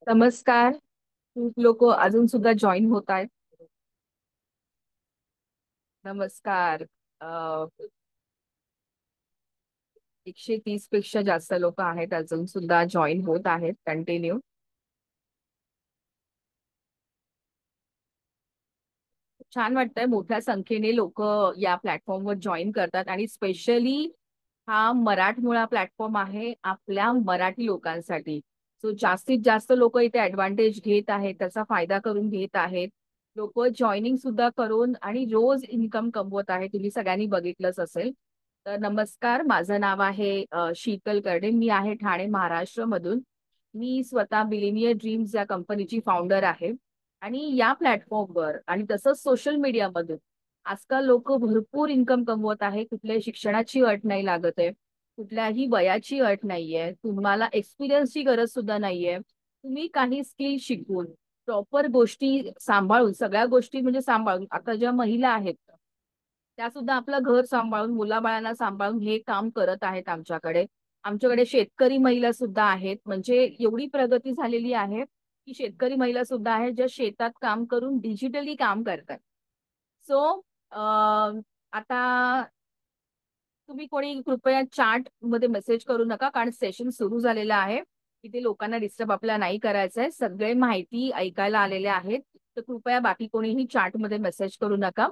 नमस्कार. खूप लोक अजून सुद्धा जॉईन होत आहेत. नमस्कार. 130 पेक्षा जास्त लोक आहेत अजून सुद्धा जॉईन होत आहेत कंटिन्यू. छान वाटतंय मोठ्या संख्येने लोक या प्लॅटफॉर्मवर जॉईन करतात आणि स्पेशली हा मराठमोळा प्लॅटफॉर्म आहे आपल्या मराठी लोकांसाठी. सो जास्तीत जास्त लोक इथे ऍडव्हान्टेज घेत आहेत, त्याचा फायदा करून घेत आहेत. लोक जॉईनिंग सुद्धा करून आणि रोज इन्कम कमवत आहेत. तुम्ही सगळ्यांनी बघितलंच असेल. तर नमस्कार, माझं नाव आहे शीतल कर्डे. मी आहे ठाणे महाराष्ट्र मधून. मी स्वतः बिलिनियर ड्रीम्स या कंपनीची फाउंडर आहे. आणि या प्लॅटफॉर्मवर आणि तसंच सोशल मीडियामधून आजकाल लोक भरपूर इन्कम कमवत आहे. कुठल्याही शिक्षणाची अट नाही लागत आहे, कुठल्याही वयाची अट नाहीये, तुम्हाला एक्सपिरियन्सची गरज सुद्धा नाहीये. तुम्ही काही स्किल शिकून प्रॉपर गोष्टी सांभाळून, सगळ्या गोष्टी म्हणजे सांभाळून, आता ज्या महिला आहेत त्या सुद्धा आपलं घर सांभाळून, मुलाबाळांना सांभाळून हे काम करत आहेत आमच्याकडे. आमच्याकडे शेतकरी महिला सुद्धा आहेत. म्हणजे एवढी प्रगती झालेली आहे की शेतकरी महिला सुद्धा आहेत ज्या शेतात काम करून डिजिटली काम करतात. सो आता तुम्ही कोणी कृपया चॅट मध्ये मेसेज करू नका, कारण सेशन सुरू झालेलं आहे. इथे लोकांना डिस्टर्ब आपल्याला नाही करायचं आहे. सगळे माहिती ऐकायला आलेले आहेत. तर कृपया बाकी कोणीही चॅट मध्ये मेसेज करू नका.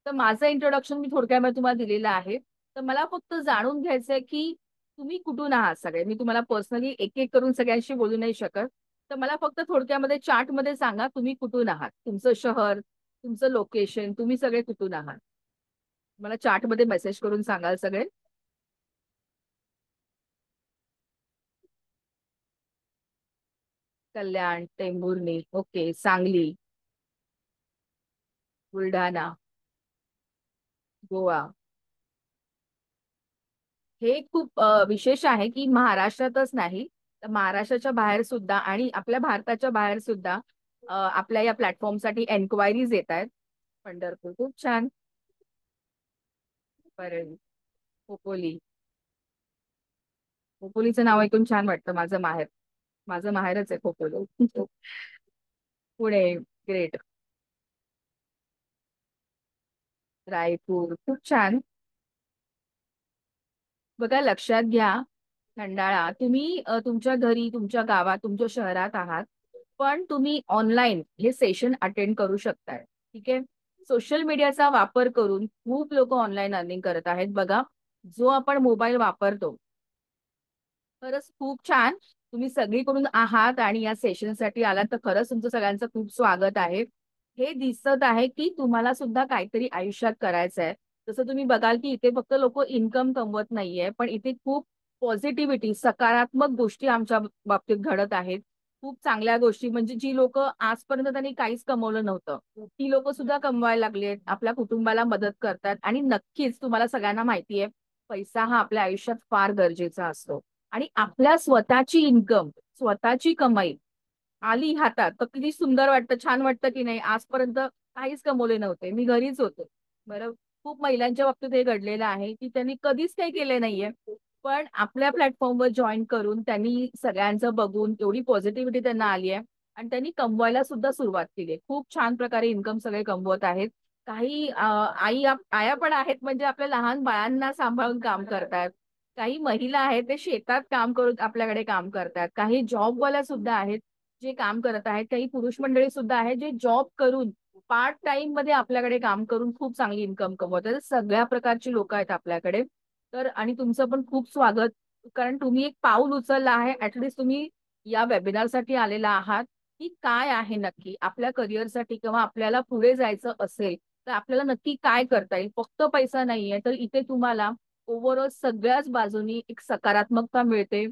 तर माझं इंट्रोडक्शन मी थोडक्यामध्ये तुम्हाला दिलेलं आहे. तर मला फक्त जाणून घ्यायचंय की तुम्ही कुठून आहात सगळे. मी तुम्हाला पर्सनली एक एक करून सगळ्यांशी बोलू नाही शकत. तर मला फक्त थोडक्यामध्ये चॅट मध्ये सांगा तुम्ही कुठून आहात, तुमचं शहर, तुमचं लोकेशन, तुम्ही सगळे कुठून आहात. मला चॅट मध्ये मेसेज करून सांगाल सगळे. कल्याण, टेंभुर्णी, ओके, सांगली, बुलढाणा, गोवा. हे खूप विशेष आहे की महाराष्ट्रातच नाही तर महाराष्ट्राच्या बाहेर सुद्धा आणि आपल्या भारताच्या बाहेर सुद्धा आपल्या या प्लॅटफॉर्मसाठी एन्क्वायरीज येत आहेत. पंढरपूर खूप छान. परळी, खोपोली. खोपोलीचं नाव ऐकून छान वाटतं. माझं माहेर, माझं माहेरच आहे खोपोली. पुणे, ग्रेट. रायपूर खूप छान. बघा, लक्षात घ्या, खंडाळा तुम्ही तुमच्या घरी, तुमच्या गावात, तुमच्या शहरात आहात, पण तुम्ही ऑनलाईन हे सेशन अटेंड करू शकताय. ठीक आहे. सोशल मीडियाचा वापर करून खूप लोक ऑनलाईन अर्निंग करत आहेत. बघा, जो आपण मोबाईल वापरतो, खरंच खूप छान. तुम्ही सगळीकडून आहात आणि या सेशनसाठी आलात तर खरंच तुमचं सगळ्यांचं खूप स्वागत आहे. हे दिसत आहे की तुम्हाला सुद्धा काहीतरी आयुष्यात करायचं आहे. जसं तुम्ही बघाल की इथे फक्त लोक इन्कम कमवत नाहीये, पण इथे खूप पॉझिटिव्हिटी, सकारात्मक गोष्टी आमच्या बाबतीत घडत आहेत. खूप चांगल्या गोष्टी, म्हणजे जी लोक आजपर्यंत त्यांनी काहीच कमवलं नव्हतं, ती लोक सुद्धा कमवायला लागली आहेत, आपल्या कुटुंबाला मदत करतात. आणि नक्कीच तुम्हाला सगळ्यांना माहिती आहे, पैसा हा आपल्या आयुष्यात फार गरजेचा असतो. आणि आपल्या स्वतःची इन्कम, स्वतःची कमाई आली हातात तर किती सुंदर वाटतं, छान वाटतं की नाही. आजपर्यंत काहीच कमवले नव्हते, मी घरीच होते. बरं, खूप महिलांच्या बाबतीत हे घडलेलं आहे की त्यांनी कधीच काही केले नाहीये, पण आपल्या प्लॅटफॉर्मवर जॉईन करून त्यांनी सगळ्यांचं बघून एवढी पॉझिटिव्हिटी त्यांना आली आहे आणि त्यांनी कमवायला सुद्धा सुरुवात केली आहे. खूप छान प्रकारे इन्कम सगळे कमवत आहेत. काही आया पण आहेत, म्हणजे आपल्या लहान बाळांना सांभाळून काम करतात. काही महिला आहेत ते शेतात काम करून आपल्याकडे काम करतात. काही जॉबवाल्या सुद्धा आहेत जे काम करत आहेत. काही पुरुष मंडळी सुद्धा आहेत जे जॉब करून पार्ट टाइम मध्ये आपल्याकडे काम करून खूप चांगली इन्कम कमवतात. सगळ्या प्रकारची लोक आहेत आपल्याकडे. तर आणि तुमचं पण खूप स्वागत, कारण तुम्ही एक पाऊल उचलला आहे. ऍटलीस्ट तुम्ही या वेबिनारसाठी आलेला आहात की काय आहे नक्की आपल्या करिअरसाठी, किंवा आपल्याला पुढे जायचं असेल तर आपल्याला नक्की काय करता येईल. फक्त पैसा नाहीये, तर इथे तुम्हाला ओव्हरऑल सगळ्याच बाजूनी एक सकारात्मकता मिळते.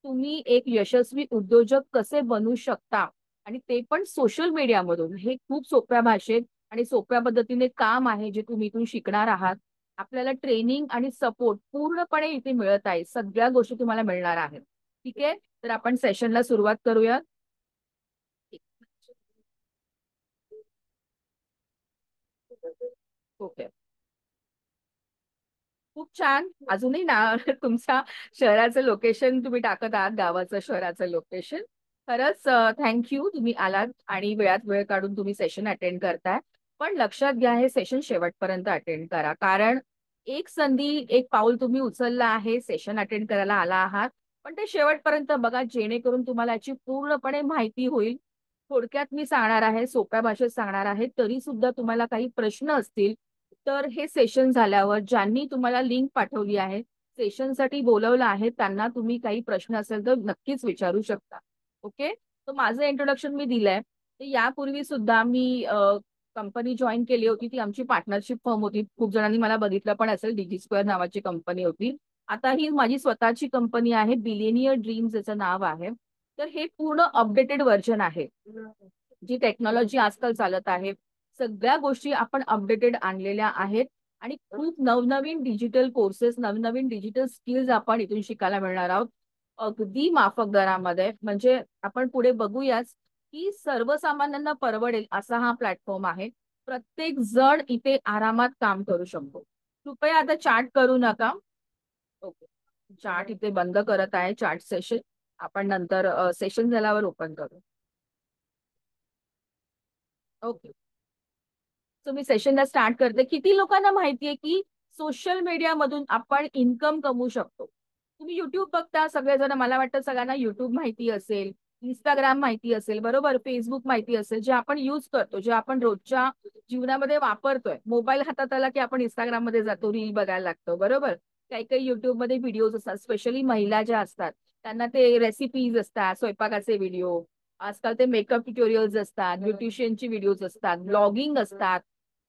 तुम्ही एक यशस्वी उद्योजक कसे बनू शकता, आणि ते पण सोशल मीडियामधून, हे खूप सोप्या भाषेत आणि सोप्या पद्धतीने काम आहे जे तुम्ही इथून शिकणार आहात. आपल्याला ट्रेनिंग आणि सपोर्ट पूर्णपणे इथे मिळत आहे. सगळ्या गोष्टी तुम्हाला मिळणार आहेत. ठीक आहे, तर आपण सेशनला सुरुवात करूया. ओके, खूप छान. अजूनही ना तुमच्या शहराचं लोकेशन तुम्ही टाकत आहात, गावाचं शहराचं लोकेशन. खरंच थँक्यू, तुम्ही आलात आणि वेळात वेळ काढून तुम्ही सेशन अटेंड करताय. पण लक्षात घ्या, हे सेशन शेवटपर्यंत अटेंड करा. कारण एक संधी, एक पाऊल तुम्ही उचललं आहे, सेशन अटेंड करायला आला आहात. पण ते शेवटपर्यंत बघा, जेणेकरून तुम्हाला याची पूर्णपणे माहिती होईल. थोडक्यात मी सांगणार आहे, सोप्या भाषेत सांगणार आहे. तरी सुद्धा तुम्हाला काही प्रश्न असतील, तर हे सेशन झाल्यावर ज्यांनी तुम्हाला लिंक पाठवली आहे, सेशनसाठी बोलवलं आहे, त्यांना तुम्ही काही प्रश्न असेल तर नक्कीच विचारू शकता. ओके. तर माझं इंट्रोडक्शन मी दिलंय. तर यापूर्वी सुद्धा मी कंपनी जॉईन केली होती. ती आमची पार्टनरशिप फर्म होती. खूप जणांनी मला बघितलं पण असेल, डिजी स्क्वेअर नावाची कंपनी होती. आता ही माझी स्वतःची कंपनी आहे. बिलियनियर ड्रीम्स याचं नाव आहे. तर हे पूर्ण अपडेटेड व्हर्जन आहे. जी टेक्नॉलॉजी आजकाल चालत आहे, सगळ्या गोष्टी आपण अपडेटेड आणलेल्या आहेत आणि खूप नवनवीन डिजिटल कोर्सेस, नवनवीन डिजिटल स्किल्स आपण इथून शिकायला मिळणार आहोत. अगदी माफक दरामध्ये. म्हणजे आपण पुढे बघूयाच की सर्वसामान्यांना परवडेल असा हा प्लॅटफॉर्म आहे. प्रत्येक जण इथे आरामात काम करू शकतो. कृपया आता चॅट करू नका. ओके. चॅट इथे बंद करत आहे, चॅट सेशन. आपण नंतर सेशन झाल्यावर ओपन करू. ओके. सो मी सेशनला स्टार्ट करते. किती लोकांना माहितीये की सोशल मीडियामधून आपण इन्कम कमवू शकतो? तुम्ही युट्यूब बघता सगळेजण, मला वाटतं सगळ्यांना युट्यूब माहिती असेल, इंस्टाग्राम माहिती असेल, बरोबर, फेसबुक माहिती असेल, जे आपण यूज करतो, जे आपण रोजच्या जीवनामध्ये वापरतोय. मोबाईल हातात आला की आपण इंस्टाग्राम मध्ये जातो, रील बघायला लागतो, बरोबर. काही काही युट्यूबमध्ये व्हिडिओज असतात, स्पेशली महिला ज्या असतात त्यांना ते रेसिपीज असतात, स्वयंपाकाचे व्हिडिओ. आजकाल ते मेकअप ट्युटोरियल्स असतात, ब्युटिशियनची व्हिडिओज असतात, ब्लॉगिंग असतात.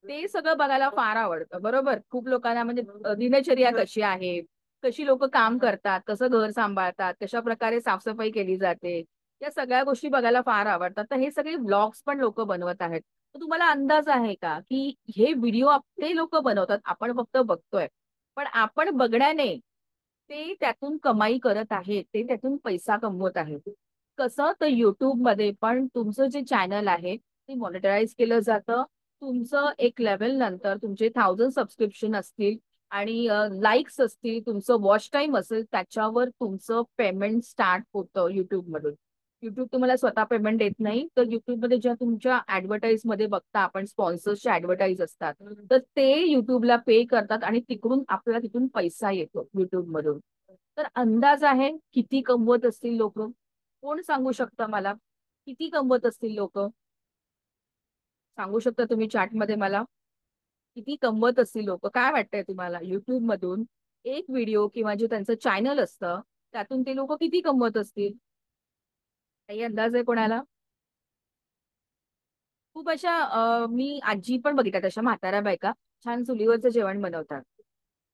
ते सगळं बघायला फार आवडतं, बरोबर. खूप लोकांना म्हणजे दिनचर्या कशी आहे, कशी लोक काम करतात, कसं घर सांभाळतात, कशा प्रकारे साफसफाई केली जाते, या सगळ्या गोष्टी बघायला फार आवडतात. तर हे सगळे ब्लॉग्स पण लोक बनवत आहेत. तर तुम्हाला अंदाज आहे का की हे व्हिडिओ ते लोक बनवतात, आपण फक्त बघतोय. पण आपण बघण्याने ते त्यातून कमाई करत आहेत, ते त्यातून पैसा कमवत आहेत. कसं, तर युट्यूबमध्ये पण तुमचं जे चॅनल आहे ते मॉनिटराईज केलं जातं. तुमचं एक लेव्हल नंतर तुमचे 1000 सबस्क्रिप्शन असतील आणि लाईक्स असतील, तुमचं वॉच टाइम असेल, त्याच्यावर तुमचं पेमेंट स्टार्ट होतं युट्यूबमधून. युट्यूब तुम्हाला स्वतः पेमेंट देत नाही, तर युट्यूबमध्ये ज्या तुमच्या ऍडव्हर्टाईजमध्ये बघता आपण, स्पॉन्सर्सचे ऍडव्हर्टाईज असतात, तर ते युट्यूबला पे करतात आणि तिकडून आपल्याला तिथून पैसा येतो युट्यूबमधून. तर अंदाज आहे किती कमवत असतील लोक? कोण सांगू शकतं मला? किती कमवत असतील लोक? सांगू शकता तुम्ही चॅटमध्ये मला? किती कमवत असतील लोक? काय वाटतंय तुम्हाला युट्यूब मधून एक व्हिडिओ किंवा जे त्यांचं चॅनल असतं त्यातून ते लोक किती कमवत असतील? काही अंदाज आहे कोणाला? खूप अशा मी आजी पण बघितल्या तशा म्हाताऱ्या बायका छान चुलीवरचं जेवण बनवतात.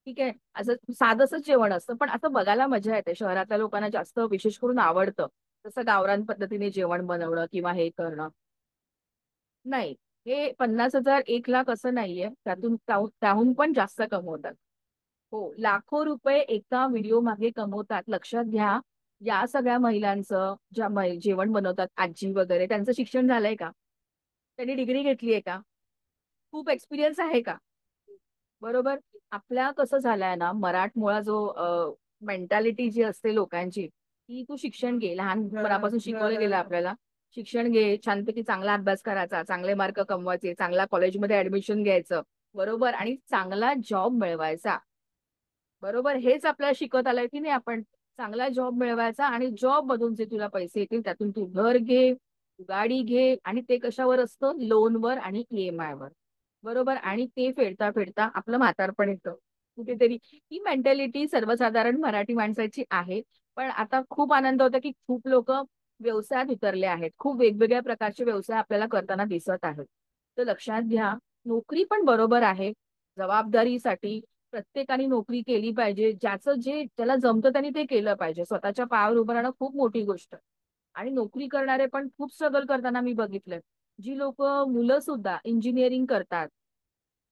ठीक आहे. असं साधंसंच जेवण असतं, पण असं बघायला मजा येते. शहरातल्या लोकांना जास्त विशेष करून आवडतं. तसं गावरान पद्धतीने जेवण बनवणं किंवा हे करणं. नाही. हे 50,000 1,00,000 असं नाहीये. त्यातून त्याहून पण जास्त कमवतात. हो, लाखो रुपये एका व्हिडिओ मागे कमवतात. लक्षात घ्या, या सगळ्या महिलांचं ज्या जेवण बनवतात, आजी वगैरे, त्यांचं शिक्षण झालंय का? त्यांनी डिग्री घेतली आहे का? खूप एक्सपिरियन्स आहे का? बरोबर. आपल्या कसं झालंय ना, मराठमोळा जो मेंटॅलिटी जी असते लोकांची, की तू शिक्षण घे. लहानपणापासून शिकवलं गेलं आपल्याला. शिक्षण घे, छानपैकी चांगला अभ्यास करायचा, चांगले मार्क कमवायचे, चांगल्या कॉलेजमध्ये ऍडमिशन घ्यायचं, बरोबर, आणि चांगला जॉब मिळवायचा. बरोबर, हेच आपल्याला शिकवत आलंय की नाही आपण? चांगला जॉब मिळवायचा आणि जॉब मधून जे तुला पैसे येतील त्यातून तू घर घे, तू गाडी घे, आणि ते कशावर असतं? लोनवर आणि ईएमआय वर. बरोबर, आणि ते फेडता फेडता आपलं म्हातारपण येतं कुठेतरी. ही मेंटॅलिटी सर्वसाधारण मराठी माणसाची आहे. पण आता खूप आनंद होता की खूप लोक व्यवसायात उतरले आहेत. खूप वेगवेगळ्या प्रकारचे व्यवसाय आपल्याला करताना दिसत आहेत. तर लक्षात घ्या, नोकरी पण बरोबर आहे. जबाबदारीसाठी प्रत्येकाने नोकरी केली पाहिजे. ज्याचं जे त्याला जमतं त्यांनी ते केलं पाहिजे. स्वतःच्या पायावर उभं राहणं खूप मोठी गोष्ट. आणि नोकरी करणारे पण खूप स्ट्रगल करताना मी बघितलंय. जी लोक, मुलं सुद्धा इंजिनिअरिंग करतात,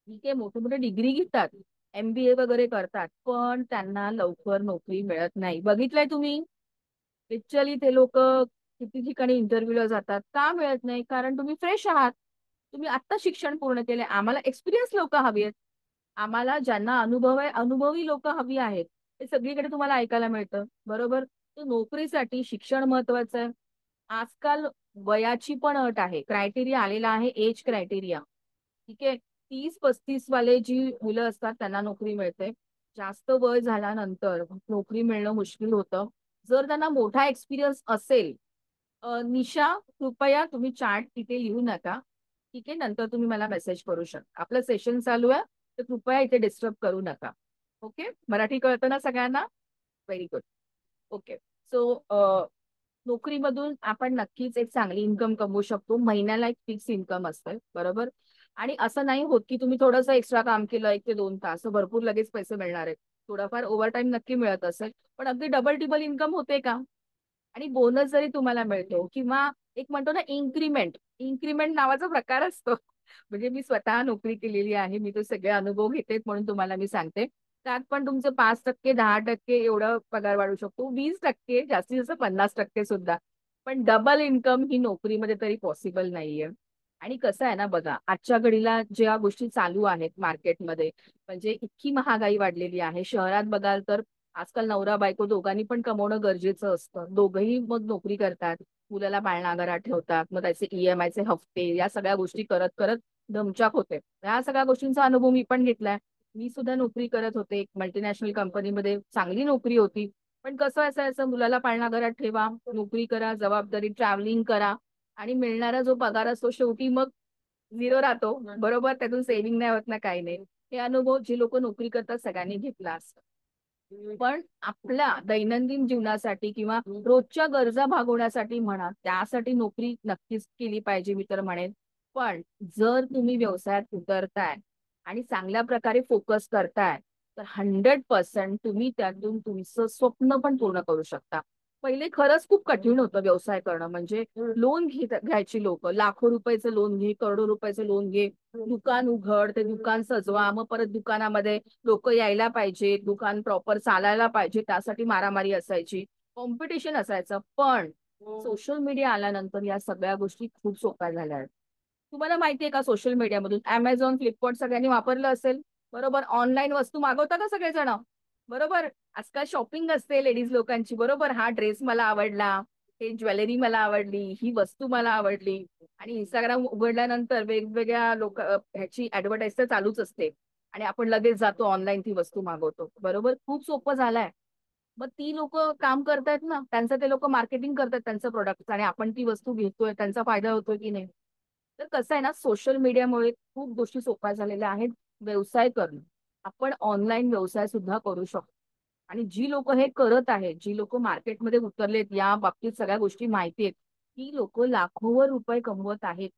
ठीक आहे, मोठे मोठे डिग्री घेतात, एमबीए वगैरे करतात, पण त्यांना लवकर नोकरी मिळत नाही. बघितलंय तुम्ही? लिटरली ते लोक किती ठिकाणी इंटरव्ह्यूला जातात, का मिळत नाही? कारण तुम्ही फ्रेश आहात. तुम्ही आत्ता शिक्षण पूर्ण केले. आम्हाला एक्सपिरियन्स लोक हवी आहेत. आम्हाला ज्यांना अनुभव आहे, अनुभवी लोक हवी आहेत. हे सगळीकडे तुम्हाला ऐकायला मिळतं, बरोबर. तर नोकरीसाठी शिक्षण महत्वाचं आहे. आजकाल वयाची पण अट आहे, क्रायटेरिया आलेला आहे, एज क्रायटेरिया. ठीक आहे. 30-35 वाले जी मुलं असतात त्यांना नोकरी मिळते. जास्त वय झाल्यानंतर नोकरी मिळणं मुश्किल होतं. जर त्यांना मोठा एक्सपिरियन्स असेल, निशा, कृपया तुम्ही चॅट तिथे लिहू नका. ठीक आहे. नंतर तुम्ही मला मेसेज करू शकता. आपलं सेशन चालू आहे, तर कृपया इथे डिस्टर्ब करू नका. ओके. मराठी कळतं ना सगळ्यांना? Very good. ओके. सो नोकरीमधून आपण नक्कीच एक चांगली इन्कम कमवू शकतो. महिन्याला एक फिक्स इन्कम असते, बरोबर? आणि असं नाही होत की तुम्ही थोडंसं एक्स्ट्रा काम केलं 1 ते 2 तास, तर भरपूर लगेच पैसे मिळणार आहेत. थोडाफार ओव्हरटाईम नक्की मिळत असेल, पण अगदी डबल टिबल इन्कम होते का? आणि बोनस जरी तुम्हाला मिळतो किंवा एक म्हणतो ना इन्क्रिमेंट, इन्क्रिमेंट नावाचा प्रकार असतो. म्हणजे मी स्वतः नोकरी केलेली आहे. मी तो सगळे अनुभव घेते म्हणून तुम्हाला मी सांगते. त्यात पण तुमचं 5%, 10% एवढं पगार वाढू शकतो. 20%, जास्तीत जास्त 50% सुद्धा. पण डबल इन्कम ही नोकरीमध्ये तरी पॉसिबल नाहीये. आणि कसं आहे ना बघा, आजच्या घडीला ज्या गोष्टी चालू आहेत मार्केटमध्ये, म्हणजे इतकी महागाई वाढलेली आहे. शहरात बघाल तर आजकाल नवरा बायको दोघांनी पण कमवणं गरजेचं असतं. दोघंही मग नोकरी करतात. मुलाला बाळना घरात ठेवतात. मग त्याचे EMI चे हफ्ते, या सगळ्या गोष्टी करत करत दमछाक होते. या सगळ्या गोष्टींचा अनुभव मी पण घेतलाय. मी सुद्धा नोकरी करत होते. एक मल्टीनॅशनल कंपनीमध्ये चांगली नोकरी होती. पण कसं असायचं, मुलाला पाळणा घरात ठेवा, नोकरी करा, जबाबदारी, ट्रॅव्हलिंग करा आणि मिळणारा जो पगार असतो शेवटी मग झिरो राहतो. बरोबर, त्यातून सेव्हिंग नाही होत ना काही नाही. हे अनुभव जे लोक नोकरी करतात सगळ्यांनी घेतला असतो. पण आपल्या दैनंदिन जीवनासाठी किंवा रोजच्या गरजा भागवण्यासाठी म्हणा, त्यासाठी नोकरी नक्कीच केली पाहिजे मी तर म्हणेन. पण जर तुम्ही व्यवसायात उतरताय आणि चांगल्या प्रकारे फोकस करताय, तर 100% तुम्ही त्यातून तुमचं स्वप्न पण पूर्ण करू शकता. पहिले खरंच खूप कठीण होतं व्यवसाय करणं. म्हणजे लोन घ्यायची लोक, लाखो रुपयाचं लोन घे, करोडो रुपयाचं लोन घे, दुकान उघड, ते दुकान सजवा, मग परत दुकानामध्ये लोक यायला पाहिजे, दुकान प्रॉपर चालायला पाहिजे, त्यासाठी मारामारी असायची, कॉम्पिटिशन असायचं. पण सोशल मीडिया आल्यानंतर या सगळ्या गोष्टी खूप सोप्या झाल्या आहेत. तुम्हाला माहितीये का, सोशल मीडियामधून Amazon, फ्लिपकार्ट सगळ्यांनी वापरलं असेल, बरोबर? ऑनलाईन वस्तू मागवता का सगळेजण? बरोबर. आजकाल शॉपिंग असते लेडीज लोकांची, बरोबर. हा ड्रेस मला आवडला, हे ज्वेलरी मला आवडली, ही वस्तू मला आवडली. आणि इंस्टाग्राम उघडल्यानंतर वेगवेगळ्या ह्याची ऍडव्हर्टाईज तर चालूच असते. आणि आपण लगेच जातो ऑनलाईन ती वस्तू मागवतो, बरोबर. खूप सोपं झालंय. मग ती लोक काम करतायत ना, त्यांचं ते लोक मार्केटिंग करतात त्यांचं प्रोडक्ट, आणि आपण ती वस्तू घेतोय, त्यांचा फायदा होतोय की नाही? तर कसं आहे ना, सोशल मीडियामुळे खूप गोष्टी सोप्या झालेल्या आहेत. व्यवसाय करणं, आपण ऑनलाईन व्यवसाय सुद्धा करू शकतो. आणि जी लोक हे करत आहेत, जी लोक मार्केटमध्ये उतरलेत, या बाबतीत सगळ्या गोष्टी माहिती आहेत, ती लोक लाखोवर रुपये कमवत आहेत.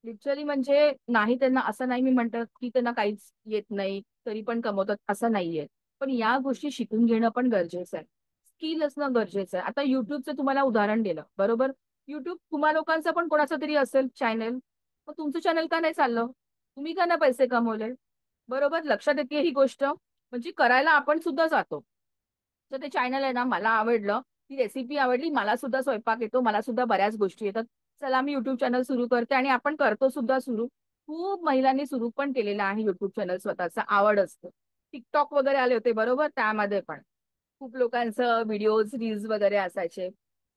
लिटरली, म्हणजे नाही त्यांना असं नाही मी म्हणतात की त्यांना काहीच येत नाही तरी पण कमवतात, असं नाहीये. पण या गोष्टी शिकून घेणं पण गरजेचं आहे. स्किल असणं गरजेचं आहे. आता युट्यूबचं तुम्हाला उदाहरण दिलं, बरोबर. युट्यूब तुम्हा लोकांचा पण कोणाचा तरी असेल चॅनल, मग तुमचं चॅनल का नाही चाललं? तुम्ही का नाही पैसे कमवले? बरोबर, लक्षात येते ही गोष्ट. म्हणजे करायला आपण सुद्धा जातो. तर ते चॅनल आहे ना, मला आवडलं, ती रेसिपी आवडली, मला सुद्धा स्वयंपाक येतो, मला सुद्धा बऱ्याच गोष्टी येतात. चला मी युट्यूब चॅनल सुरू करते, आणि आपण करतो सुद्धा सुरू. खूप महिलांनी सुरू पण केलेलं आहे युट्यूब चॅनल स्वतःचा, आवड असतं. टिकटॉक वगैरे आले होते, बरोबर, त्यामध्ये पण खूप लोकांचं व्हिडिओज, रील्स वगैरे असायचे.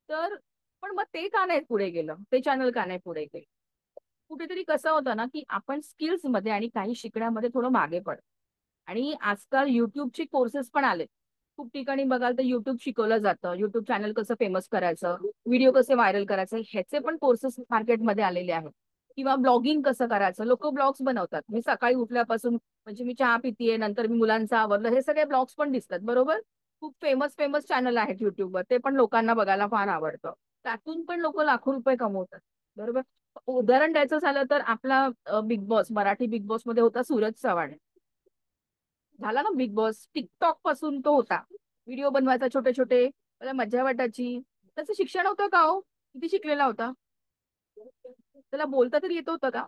तर पण मग ते का नाही पुढे गेलं, ते चॅनल का नाही पुढे गेलं? कुठेतरी कसं होतं ना, की आपण स्किल्स मध्ये आणि काही शिकण्यामध्ये थोडं मागे पडतो. आणि आजकाल युट्यूबचे कोर्सेस पण आले. खूप ठिकाणी बघाल तर युट्यूब शिकवलं जातं. युट्यूब चॅनल कसं फेमस करायचं, व्हिडिओ कसे व्हायरल करायचे, ह्याचे पण कोर्सेस मार्केटमध्ये आलेले आहेत. किंवा ब्लॉगिंग कसं करायचं, लोक ब्लॉग्स बनवतात. मी सकाळी उठल्यापासून, म्हणजे मी चहा पितीये, नंतर मी मुलांचं आवरलं, हे सगळे ब्लॉग्स पण दिसतात, बरोबर. खूप फेमस फेमस चॅनल आहेत युट्यूबवर, ते पण लोकांना बघायला फार आवडतं. त्यातून पण लोक लाखो रुपये कमवतात, बरोबर. उदाहरण द्यायचं झालं तर आपला big boss, Marathi big boss मध्ये होता सूरज चव्हाण. झाला ना बिग बॉस, टिकटॉक पासून तो होता. व्हिडिओ बनवायचा छोटे छोटे, मला मजा वाटायची. त्याचं शिक्षण होतं का हो? किती शिकलेला होता? त्याला बोलता तरी येत होतं का?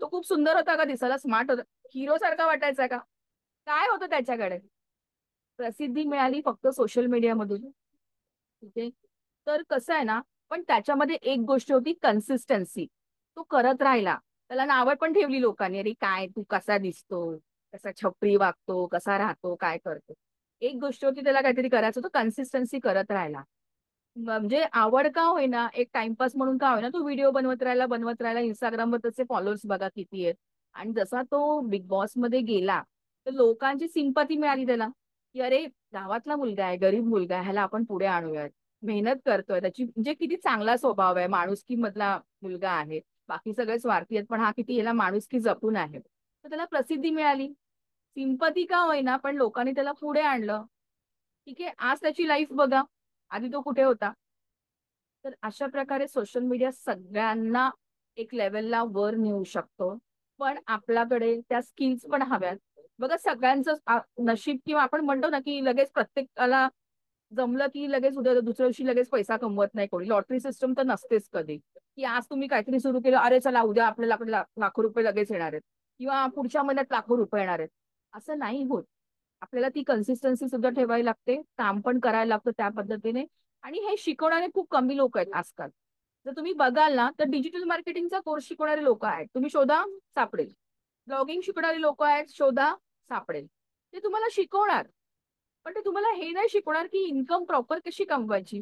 तो खूप सुंदर होता का दिसायला, स्मार्ट होता, हिरो सारखा वाटायचा का? काय होतं त्याच्याकडे? प्रसिद्धी मिळाली फक्त सोशल मीडियामधून. ठीक. तर कसं आहे ना, पण त्याच्यामध्ये एक गोष्ट होती, कन्सिस्टन्सी. तो करत राहिला. त्याला नावं पण ठेवली लोकांनी, अरे काय तू कसा दिसतो, कसा छपरी वागतो, कसा राहतो, काय करतो. एक गोष्ट होती, त्याला काहीतरी करायचं होतं, कन्सिस्टन्सी करत राहिला. म्हणजे आवड का होईना, एक टाइमपास म्हणून का होईना, तो व्हिडिओ बनवत राहिला. इंस्टाग्रामवर त्याचे फॉलोअर्स बघा किती आहेत. आणि जसा तो बिग बॉस मध्ये गेला, तर लोकांची सिंपती मिळाली त्याला, की अरे गावातला मुलगा आहे, गरीब मुलगा आहे, ह्याला आपण पुढे आणूयात. मेहनत करतोय, त्याची म्हणजे किती चांगला स्वभाव आहे, माणुसकी मधला मुलगा आहे. बाकी सगळे स्वार्थी आहेत, पण हा किती ह्याला माणुसकी जपून आहे. तर त्याला प्रसिद्धी मिळाली. सिंपती का होईना, पण लोकांनी त्याला पुढे आणलं. ठीक आहे, आज त्याची लाईफ बघा. आधी तो कुठे होता? तर अशा प्रकारे सोशल मीडिया सगळ्यांना एक लेवलला वर नेऊ शकतो. पण आपल्याकडे त्या स्किल्स पण हव्यात. बघा सगळ्यांचं नशीब किंवा आपण म्हणतो ना, की लगेच प्रत्येकाला जमलं की लगेच उद्या दुसऱ्या दिवशी लगेच पैसा कमवत नाही कोणी. लॉटरी सिस्टम तर नसतेच कधी, की आज तुम्ही काहीतरी सुरू केलं, अरे चला उद्या आपल्याला आपले लाखो रुपये लगेच येणार आहेत किंवा पुढच्या महिन्यात लाखो रुपये येणार आहेत. असं नाही होत. आपल्याला ती कन्सिस्टन्सी सुद्धा ठेवावी लागते, काम पण करायला लागतं त्या पद्धतीने. आणि हे शिकवणारे खूप कमी लोक आहेत आजकाल. जर तुम्ही बघाल ना, तर डिजिटल मार्केटिंगचा कोर्स शिकवणारे लोक आहेत, तुम्ही शोधा, सापडेल. ब्लॉगिंग शिकवणारे लोक आहेत, शोधा, सापडेल. ते तुम्हाला शिकवणार. पण ते तुम्हाला हे नाही शिकवणार की इन्कम प्रॉपर कशी कमवायची.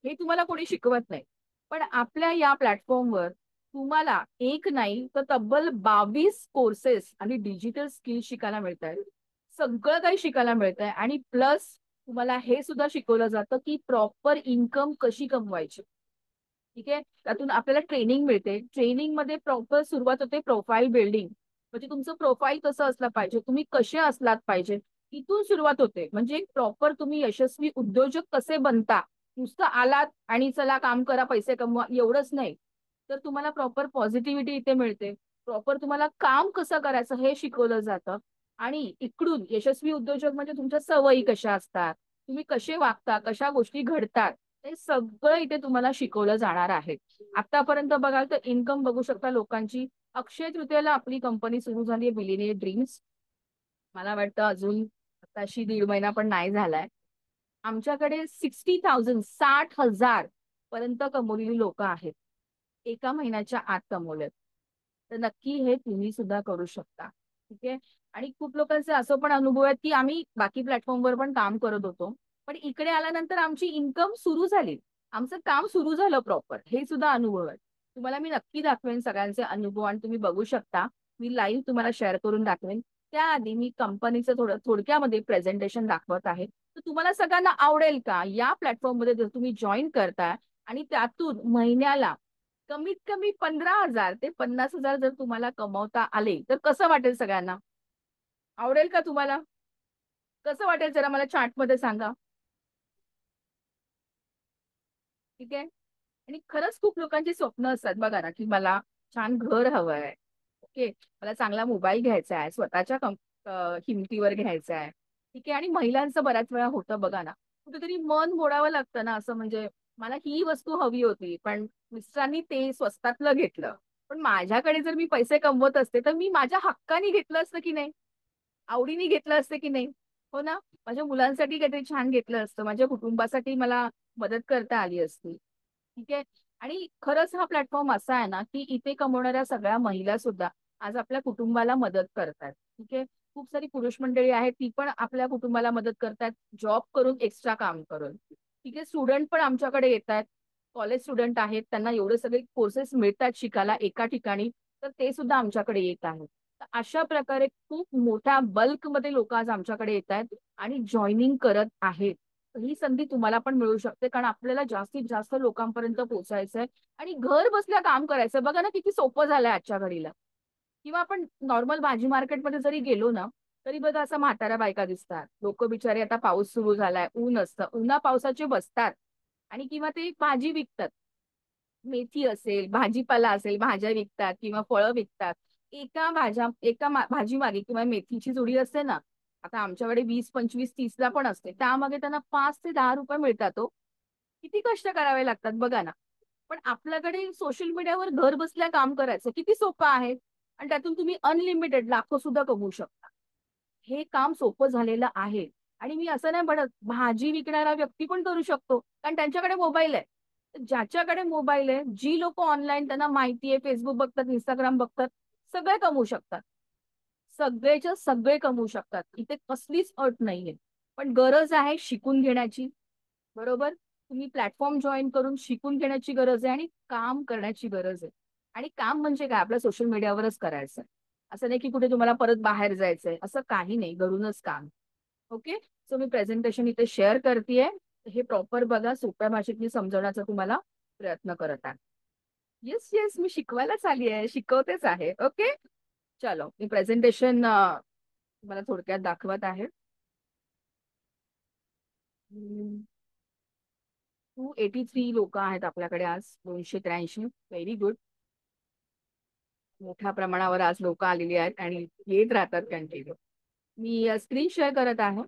हे तुम्हाला कोणी शिकवत नाही. पण आपल्या या प्लॅटफॉर्मवर तुम्हाला एक नाही तर तब्बल 22 कोर्सेस आणि डिजिटल स्किल शिकायला मिळत आहेत. सगळं काही शिकायला मिळत आहे आणि प्लस तुम्हाला हे सुद्धा शिकवलं जातं की प्रॉपर इन्कम कशी कमवायची. ठीक आहे, त्यातून आपल्याला ट्रेनिंग मिळते. ट्रेनिंग मध्ये प्रॉपर सुरुवात होते प्रोफाईल बिल्डिंग. म्हणजे तुमचं प्रोफाईल कसं असलं पाहिजे, तुम्ही कसे असलात पाहिजे, इथून सुरुवात होते. म्हणजे प्रॉपर तुम्ही यशस्वी उद्योजक कसे बनता. नुसतं आलात आणि चला काम करा पैसे कमवा एवढंच नाही. तर तुम्हाला प्रॉपर पॉझिटिव्हिटी इथे मिळते. प्रॉपर तुम्हाला काम कसं करायचं हे शिकवलं जातं. आणि इकडून यशस्वी उद्योजक म्हणजे तुमच्या सवयी कशा असतात, तुम्ही कसे वागता, कशा गोष्टी घडतात, हे सगळं इथे तुम्हाला शिकवलं जाणार आहे. आतापर्यंत बघाल तर इन्कम बघू शकता लोकांची. अक्षय तृतीयेला आपली कंपनी सुरू झाली आहे, बिलिनियर ड्रीम्स. मला वाटतं अजून आताशी 1.5 महिना पण नाही झालाय. आमच्याकडे 60,000 60,000 पर्यंत कमवलेली लोक आहेत. एका महिन्याच्या आत कमवलेत. तर नक्की हे तुम्ही सुद्धा करू शकता. ठीक आहे. आणि खूप लोकांचे असं पण अनुभव आहेत की आम्ही बाकी प्लॅटफॉर्मवर पण काम करत होतो, पण इकडे आल्यानंतर आमची इन्कम सुरू झाली, आमचं काम सुरू झालं प्रॉपर. हे सुद्धा अनुभव आहे. तुम्हाला मी नक्की दाखवेन सगळ्यांचे अनुभव आणि तुम्ही बघू शकता. मी लाईव्ह तुम्हाला शेअर करून दाखवेन. त्याआधी मी कंपनीचं थोडक्यामध्ये प्रेझेंटेशन दाखवत आहे. तर तुम्हाला सगळ्यांना आवडेल का? या प्लॅटफॉर्ममध्ये जर तुम्ही जॉईन करताय आणि त्यातून महिन्याला कमीत कमी 15,000 ते 50,000 जर तुम्हाला कमवता आले, तर कसं वाटेल सगळ्यांना? आवडेल का तुम्हाला? कसं वाटेल जरा मला चॅटमध्ये सांगा. ठीक आहे. आणि खरंच खूप लोकांची स्वप्न असतात बघा ना, की मला छान घर हवं आहे. ओके. मला चांगला मोबाईल घ्यायचा आहे, स्वतःच्या किमतीवर घ्यायचा आहे. ठीक आहे. आणि महिलांचं बऱ्याच वेळा होतं बघा ना, कुठेतरी मन मोडावं लागतं ना, असं म्हणजे मला ही वस्तू हवी होती, पण मिस्टरांनी ते स्वस्तातलं घेतलं. पण माझ्याकडे जर मी पैसे कमवत असते, तर मी माझ्या हक्काने घेतलं असतं की नाही? आवडीने घेतलं असतं की नाही? हो ना? माझ्या मुलांसाठी काहीतरी छान घेतलं असतं. माझ्या कुटुंबासाठी मला मदत करता आली असती. ठीक आहे. आणि खरंच हा प्लॅटफॉर्म असा आहे ना, की इथे कमवणाऱ्या सगळ्या महिला सुद्धा आज आपल्या कुटुंबाला मदत करतात. ठीक आहे. खूप सारी पुरुष मंडळी आहेत, ती पण आपल्या कुटुंबाला मदत करतात, जॉब करून, एक्स्ट्रा काम करून. ठीक आहे. स्टुडंट पण आमच्याकडे येतात. कॉलेज स्टुडंट आहेत, त्यांना एवढे सगळे कोर्सेस मिळतात शिकायला एका ठिकाणी, तर ते सुद्धा आमच्याकडे येत आहेत. तर अशा प्रकारे खूप मोठ्या बल्कमध्ये लोक आज आमच्याकडे येत आहेत आणि जॉईनिंग करत आहेत. तर ही संधी तुम्हाला पण मिळू शकते, कारण आपल्याला जास्तीत जास्त लोकांपर्यंत पोहोचायचं आहे आणि घर बसल्या काम करायचं. बघा ना किती सोपं झालंय आजच्या घडीला. किंवा आपण नॉर्मल भाजी मार्केटमध्ये जरी गेलो ना, तरी बघा असं म्हाताऱ्या बायका दिसतात. लोक बिचारे आता पाऊस सुरू झालाय, ऊन असतं, उन्हा पावसाचे बसतात आणि किंवा ते भाजी विकतात. मेथी असेल, भाजीपाला असेल, भाज्या विकतात किंवा फळं विकतात. भाजी मागे किंवा मेथीची जुडी असते ना, आता आमच्याकडे 20, 25, 30 ला पण असते. त्यामागे त्यांना 5 ते 10 रुपये मिळतात हो. किती कष्ट करावे लागतात बघा ना. पण आपल्याकडे सोशल मीडियावर घर बसल्या काम करायचं किती सोपं आहे. आणि त्यातून तुम्ही अनलिमिटेड लाखो सुद्धा कमवू शकता. हे काम सोपं झालेलं आहे. आणि मी असं नाही म्हणत, भाजी विकणारा व्यक्ती पण करू शकतो, कारण त्यांच्याकडे मोबाईल आहे. ज्याच्याकडे मोबाईल आहे, जी लोक ऑनलाईन त्यांना माहिती आहे, फेसबुक बघतात, इंस्टाग्राम बघतात, सगळे कमवू शकतात. सगळेच्या सगळे कमवू शकतात. इथे कसलीच अट नाहीये. पण गरज आहे शिकून घेण्याची. बरोबर? तुम्ही प्लॅटफॉर्म जॉईन करून शिकून घेण्याची गरज आहे आणि काम करण्याची गरज आहे. आणि काम म्हणजे काय, आपल्या सोशल मीडियावरच करायचं. असं नाही की कुठे तुम्हाला परत बाहेर जायचंय, असं काही नाही, घरूनच काम. ओके. सो मी प्रेझेंटेशन इथे शेअर करतेय. हे प्रॉपर बघा, सोप्या भाषेत मी समजवण्याचा तुम्हाला प्रयत्न करत आहे. येस येस, मी शिकवायलाच आली आहे, शिकवतेच आहे. ओके. चलो, मी प्रेझेंटेशन तुम्हाला थोडक्यात दाखवत आहे. 283 लोक आहेत आपल्याकडे आज, 283. Very good. मोठ्या प्रमाणावर आज लोक आलेली आहेत आणि येत राहतात कंटिन्यू. मी स्क्रीन शेअर करत आहे.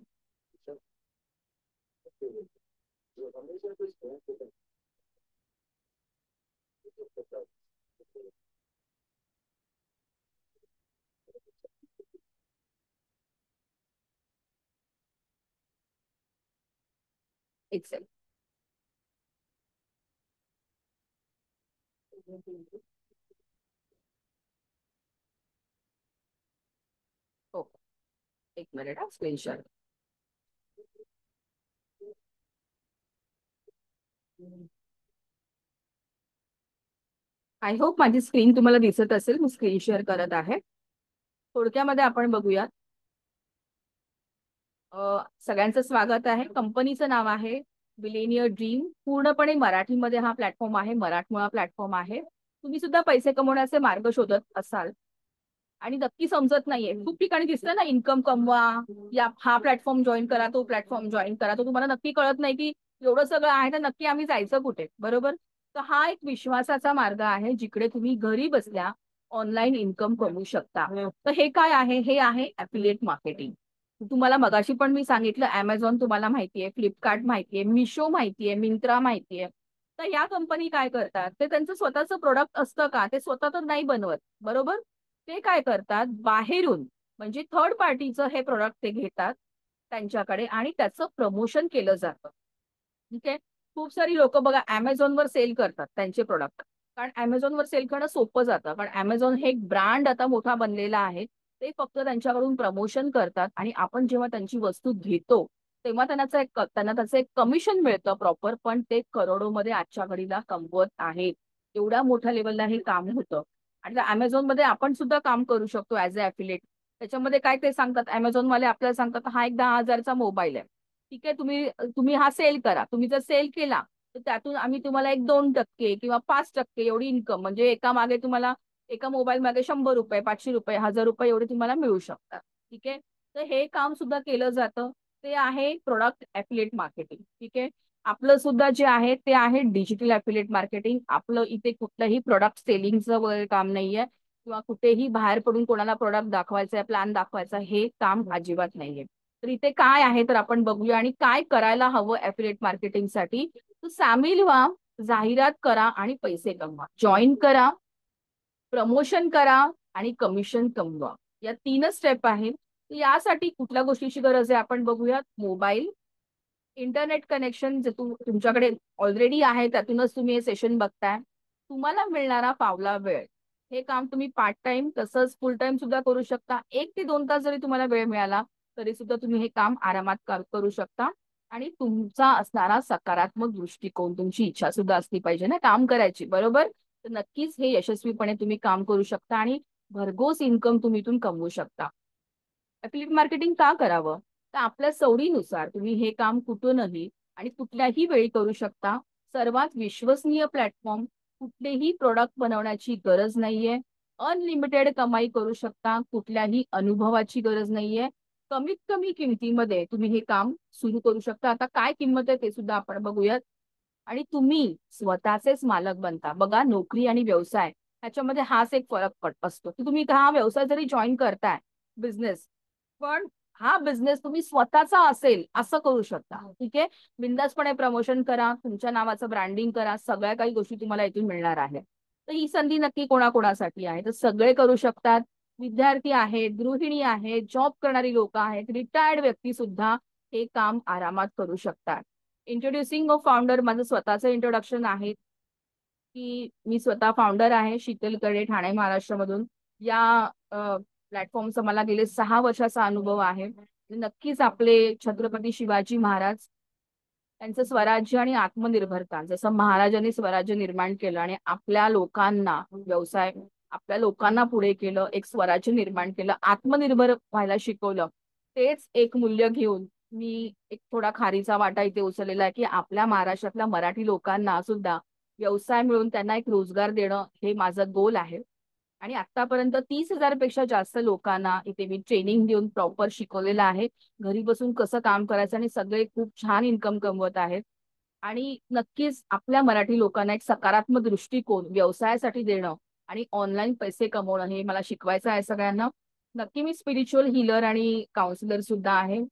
एक्सेल. हो, एक मिनिट हा, स्क्रीन शेअर. आय होप माझी स्क्रीन तुम्हाला दिसत असेल. मी स्क्रीन शेअर करत आहे. थोडक्यामध्ये आपण बघूया. सगळ्यांचं स्वागत आहे. कंपनीचं नाव आहे बिलेनियर ड्रीम. पूर्णपणे मराठीमध्ये हा प्लॅटफॉर्म आहे, मराठमोळा प्लॅटफॉर्म आहे. तुम्ही सुद्धा पैसे कमवण्याचे मार्ग शोधत असाल आणि नक्की समजत नाहीये, खूप ठिकाणी दिसतं ना, इन्कम कमवा, या हा प्लॅटफॉर्म जॉईन करा, तो प्लॅटफॉर्म जॉईन करा, तो तुम्हाला नक्की कळत नाही की एवढं सगळं आहे तर नक्की आम्ही जायचं कुठे, बरोबर? तर हा एक विश्वासाचा मार्ग आहे जिकडे तुम्ही घरी बसल्या ऑनलाईन इन्कम कमवू शकता. तर हे काय आहे? हे आहे ऍफिलिएट मार्केटिंग. तुम्हाला मगाशी पण मी सांगितलं, अमेझॉन तुम्हाला माहितीये, फ्लिपकार्ट माहितीये, मिशो माहितीये, मिंत्रा माहितीये. तर या कंपनी काय करतात, ते त्यांचं स्वतःचं प्रोडक्ट असतं का, ते स्वतः तर नाही बनवत, बरोबर? ते काय करतात, बाहेरून म्हणजे थर्ड पार्टीचं हे प्रोडक्ट ते घेतात त्यांच्याकडे आणि त्याचं प्रमोशन केलं जातं. ठीक आहे. खूप सारी लोक बघा अमेझॉनवर सेल करतात त्यांचे प्रोडक्ट, कारण अमेझॉनवर सेल करणं सोपं जातं, कारण अमेझॉन हे एक ब्रँड आता मोठा बनलेला आहे. ते फक्त त्यांच्याकडून प्रमोशन करतात आणि आपण जेव्हा त्यांची वस्तू घेतो तेव्हा त्यांना त्याचं एक कमिशन मिळतं प्रॉपर, पण ते करोडोमध्ये आजच्या घडीला कमवत आहेत. एवढ्या मोठ्या लेवलला हे काम होतं. आणि अमेझॉन मध्ये आपण सुद्धा काम करू शकतो ऍज अ ऍफिलेट. त्याच्यामध्ये काय ते सांगतात, अमेझॉन वाले आपल्याला सांगतात हा एक 10,000चा मोबाईल आहे. ठीक आहे, तुम्ही तुम्ही हा सेल करा. तुम्ही जर सेल केला तर त्यातून आम्ही तुम्हाला एक 2% किंवा 5% एवढी इन्कम, म्हणजे एका मागे तुम्हाला, एका मोबाईल मागे 100 रुपये, 500 रुपये, 1000 रुपये एवढे तुम्हाला मिळू शकतात. ठीक आहे. तर हे काम सुद्धा केलं जातं. ते आहे प्रोडक्ट ऍफिलिएट मार्केटिंग. ठीक आहे. आपलं सुद्धा जे आहे ते आहे डिजिटल ऍफिलिएट मार्केटिंग. आपलं इथे कुठलंही प्रोडक्ट सेलिंगचं वगैरे काम नाहीये किंवा कुठेही बाहेर पडून कोणाला प्रोडक्ट दाखवायचा, प्लॅन दाखवायचा, हे काम अजिबात नाहीये. तर इथे काय आहे तर आपण बघूया आणि काय करायला हवं ऍफिलिएट मार्केटिंगसाठी. तर सामील व्हा, जाहिरात करा आणि पैसे कमवा. जॉईन करा, प्रमोशन करा आणि कमिशन कमवा. या 3च स्टेप आहेत. तर यासाठी कुठल्या गोष्टीची गरज आहे आपण बघूयात. मोबाईल, इंटरनेट कनेक्शन जे तुमच्याकडे ऑलरेडी आहे त्यातूनच तुम्ही हे सेशन बघताय. तुम्हाला मिळणारा फावला वेळ, हे काम तुम्ही पार्ट टाइम तसंच फुल टाइम सुद्धा करू शकता. 1 ते 2 तास जरी तुम्हाला वेळ मिळाला तरी सुद्धा तुम्ही हे काम आरामात करू शकता. आणि तुमचा असणारा सकारात्मक दृष्टिकोन, तुमची इच्छा सुद्धा असली पाहिजे ना काम करायची, बरोबर? तर नक्कीच हे यशस्वीपणे तुम्ही काम करू शकता आणि भरघोस इन्कम तुम्ही इथून कमवू शकता. अफिलिएट मार्केटिंग का करावं? तर आपल्या सवडीनुसार तुम्ही हे काम कुठूनही आणि कुठल्याही वेळी करू शकता. सर्वात विश्वसनीय प्लॅटफॉर्म. कुठलेही प्रोडक्ट बनवण्याची गरज नाहीये. अनलिमिटेड कमाई करू शकता. कुठल्याही अनुभवाची गरज नाहीये. कमीत कमी किमतीमध्ये तुम्ही हे काम सुरू करू शकता. आता काय किंमत आहे ते सुद्धा आपण बघूयात. आणि तुम्ही स्वतःचेच मालक बनता. बघा, नोकरी आणि व्यवसाय ह्याच्यामध्ये हाच एक फरक असतो की तुम्ही हा व्यवसाय जरी जॉईन करताय, बिझनेस, पण हा बिझनेस तुम्ही स्वतःचा असेल असं करू शकता. ठीक आहे. बिंदासपणे प्रमोशन करा, तुमच्या नावाचं ब्रँडिंग करा, सगळ्या काही गोष्टी तुम्हाला इथून मिळणार आहे. तर ही संधी नक्की कोणाकोणासाठी आहे तर सगळे करू शकतात. विद्यार्थी आहेत, गृहिणी आहेत, जॉब करणारी लोक आहेत, रिटायर्ड व्यक्ती सुद्धा हे काम आरामात करू शकतात. इंट्रोड्युसिंग अ फाउंडर, माझं स्वतःचं इंट्रोडक्शन आहे की मी स्वतः फाउंडर आहे शीतलकडे, ठाणे महाराष्ट्रामधून. या प्लॅटफॉर्मचा मला गेले 6 वर्षाचा अनुभव आहे. नक्कीच आपले छत्रपती शिवाजी महाराज त्यांचं स्वराज्य आणि आत्मनिर्भरता, जसं महाराजांनी स्वराज्य निर्माण केलं आणि आपल्या लोकांना व्यवसाय, आपल्या लोकांना पुढे केलं, एक स्वराज्य निर्माण केलं, आत्मनिर्भर व्हायला शिकवलं. तेच एक मूल्य घेऊन मी एक थोडा खारीचा वाटा इथे उचललेला आहे, की आपल्या महाराष्ट्रातल्या मराठी लोकांना सुद्धा व्यवसाय मिळून त्यांना एक रोजगार देणं हे माझं गोल आहे. आणि आतापर्यंत 30,000 पेक्षा जास्त लोकांना इथे मी ट्रेनिंग देऊन प्रॉपर शिकवलेलं आहे. घरी बसून कसं काम करायचं आणि सगळे खूप छान इन्कम कमवत आहेत. आणि नक्कीच आपल्या मराठी लोकांना एक सकारात्मक दृष्टिकोन व्यवसायासाठी देणं आणि ऑनलाईन पैसे कमवणं हे मला शिकवायचं आहे सगळ्यांना. नक्की मी स्पिरिच्युअल हीलर आणि काउन्सिलर सुद्धा आहे.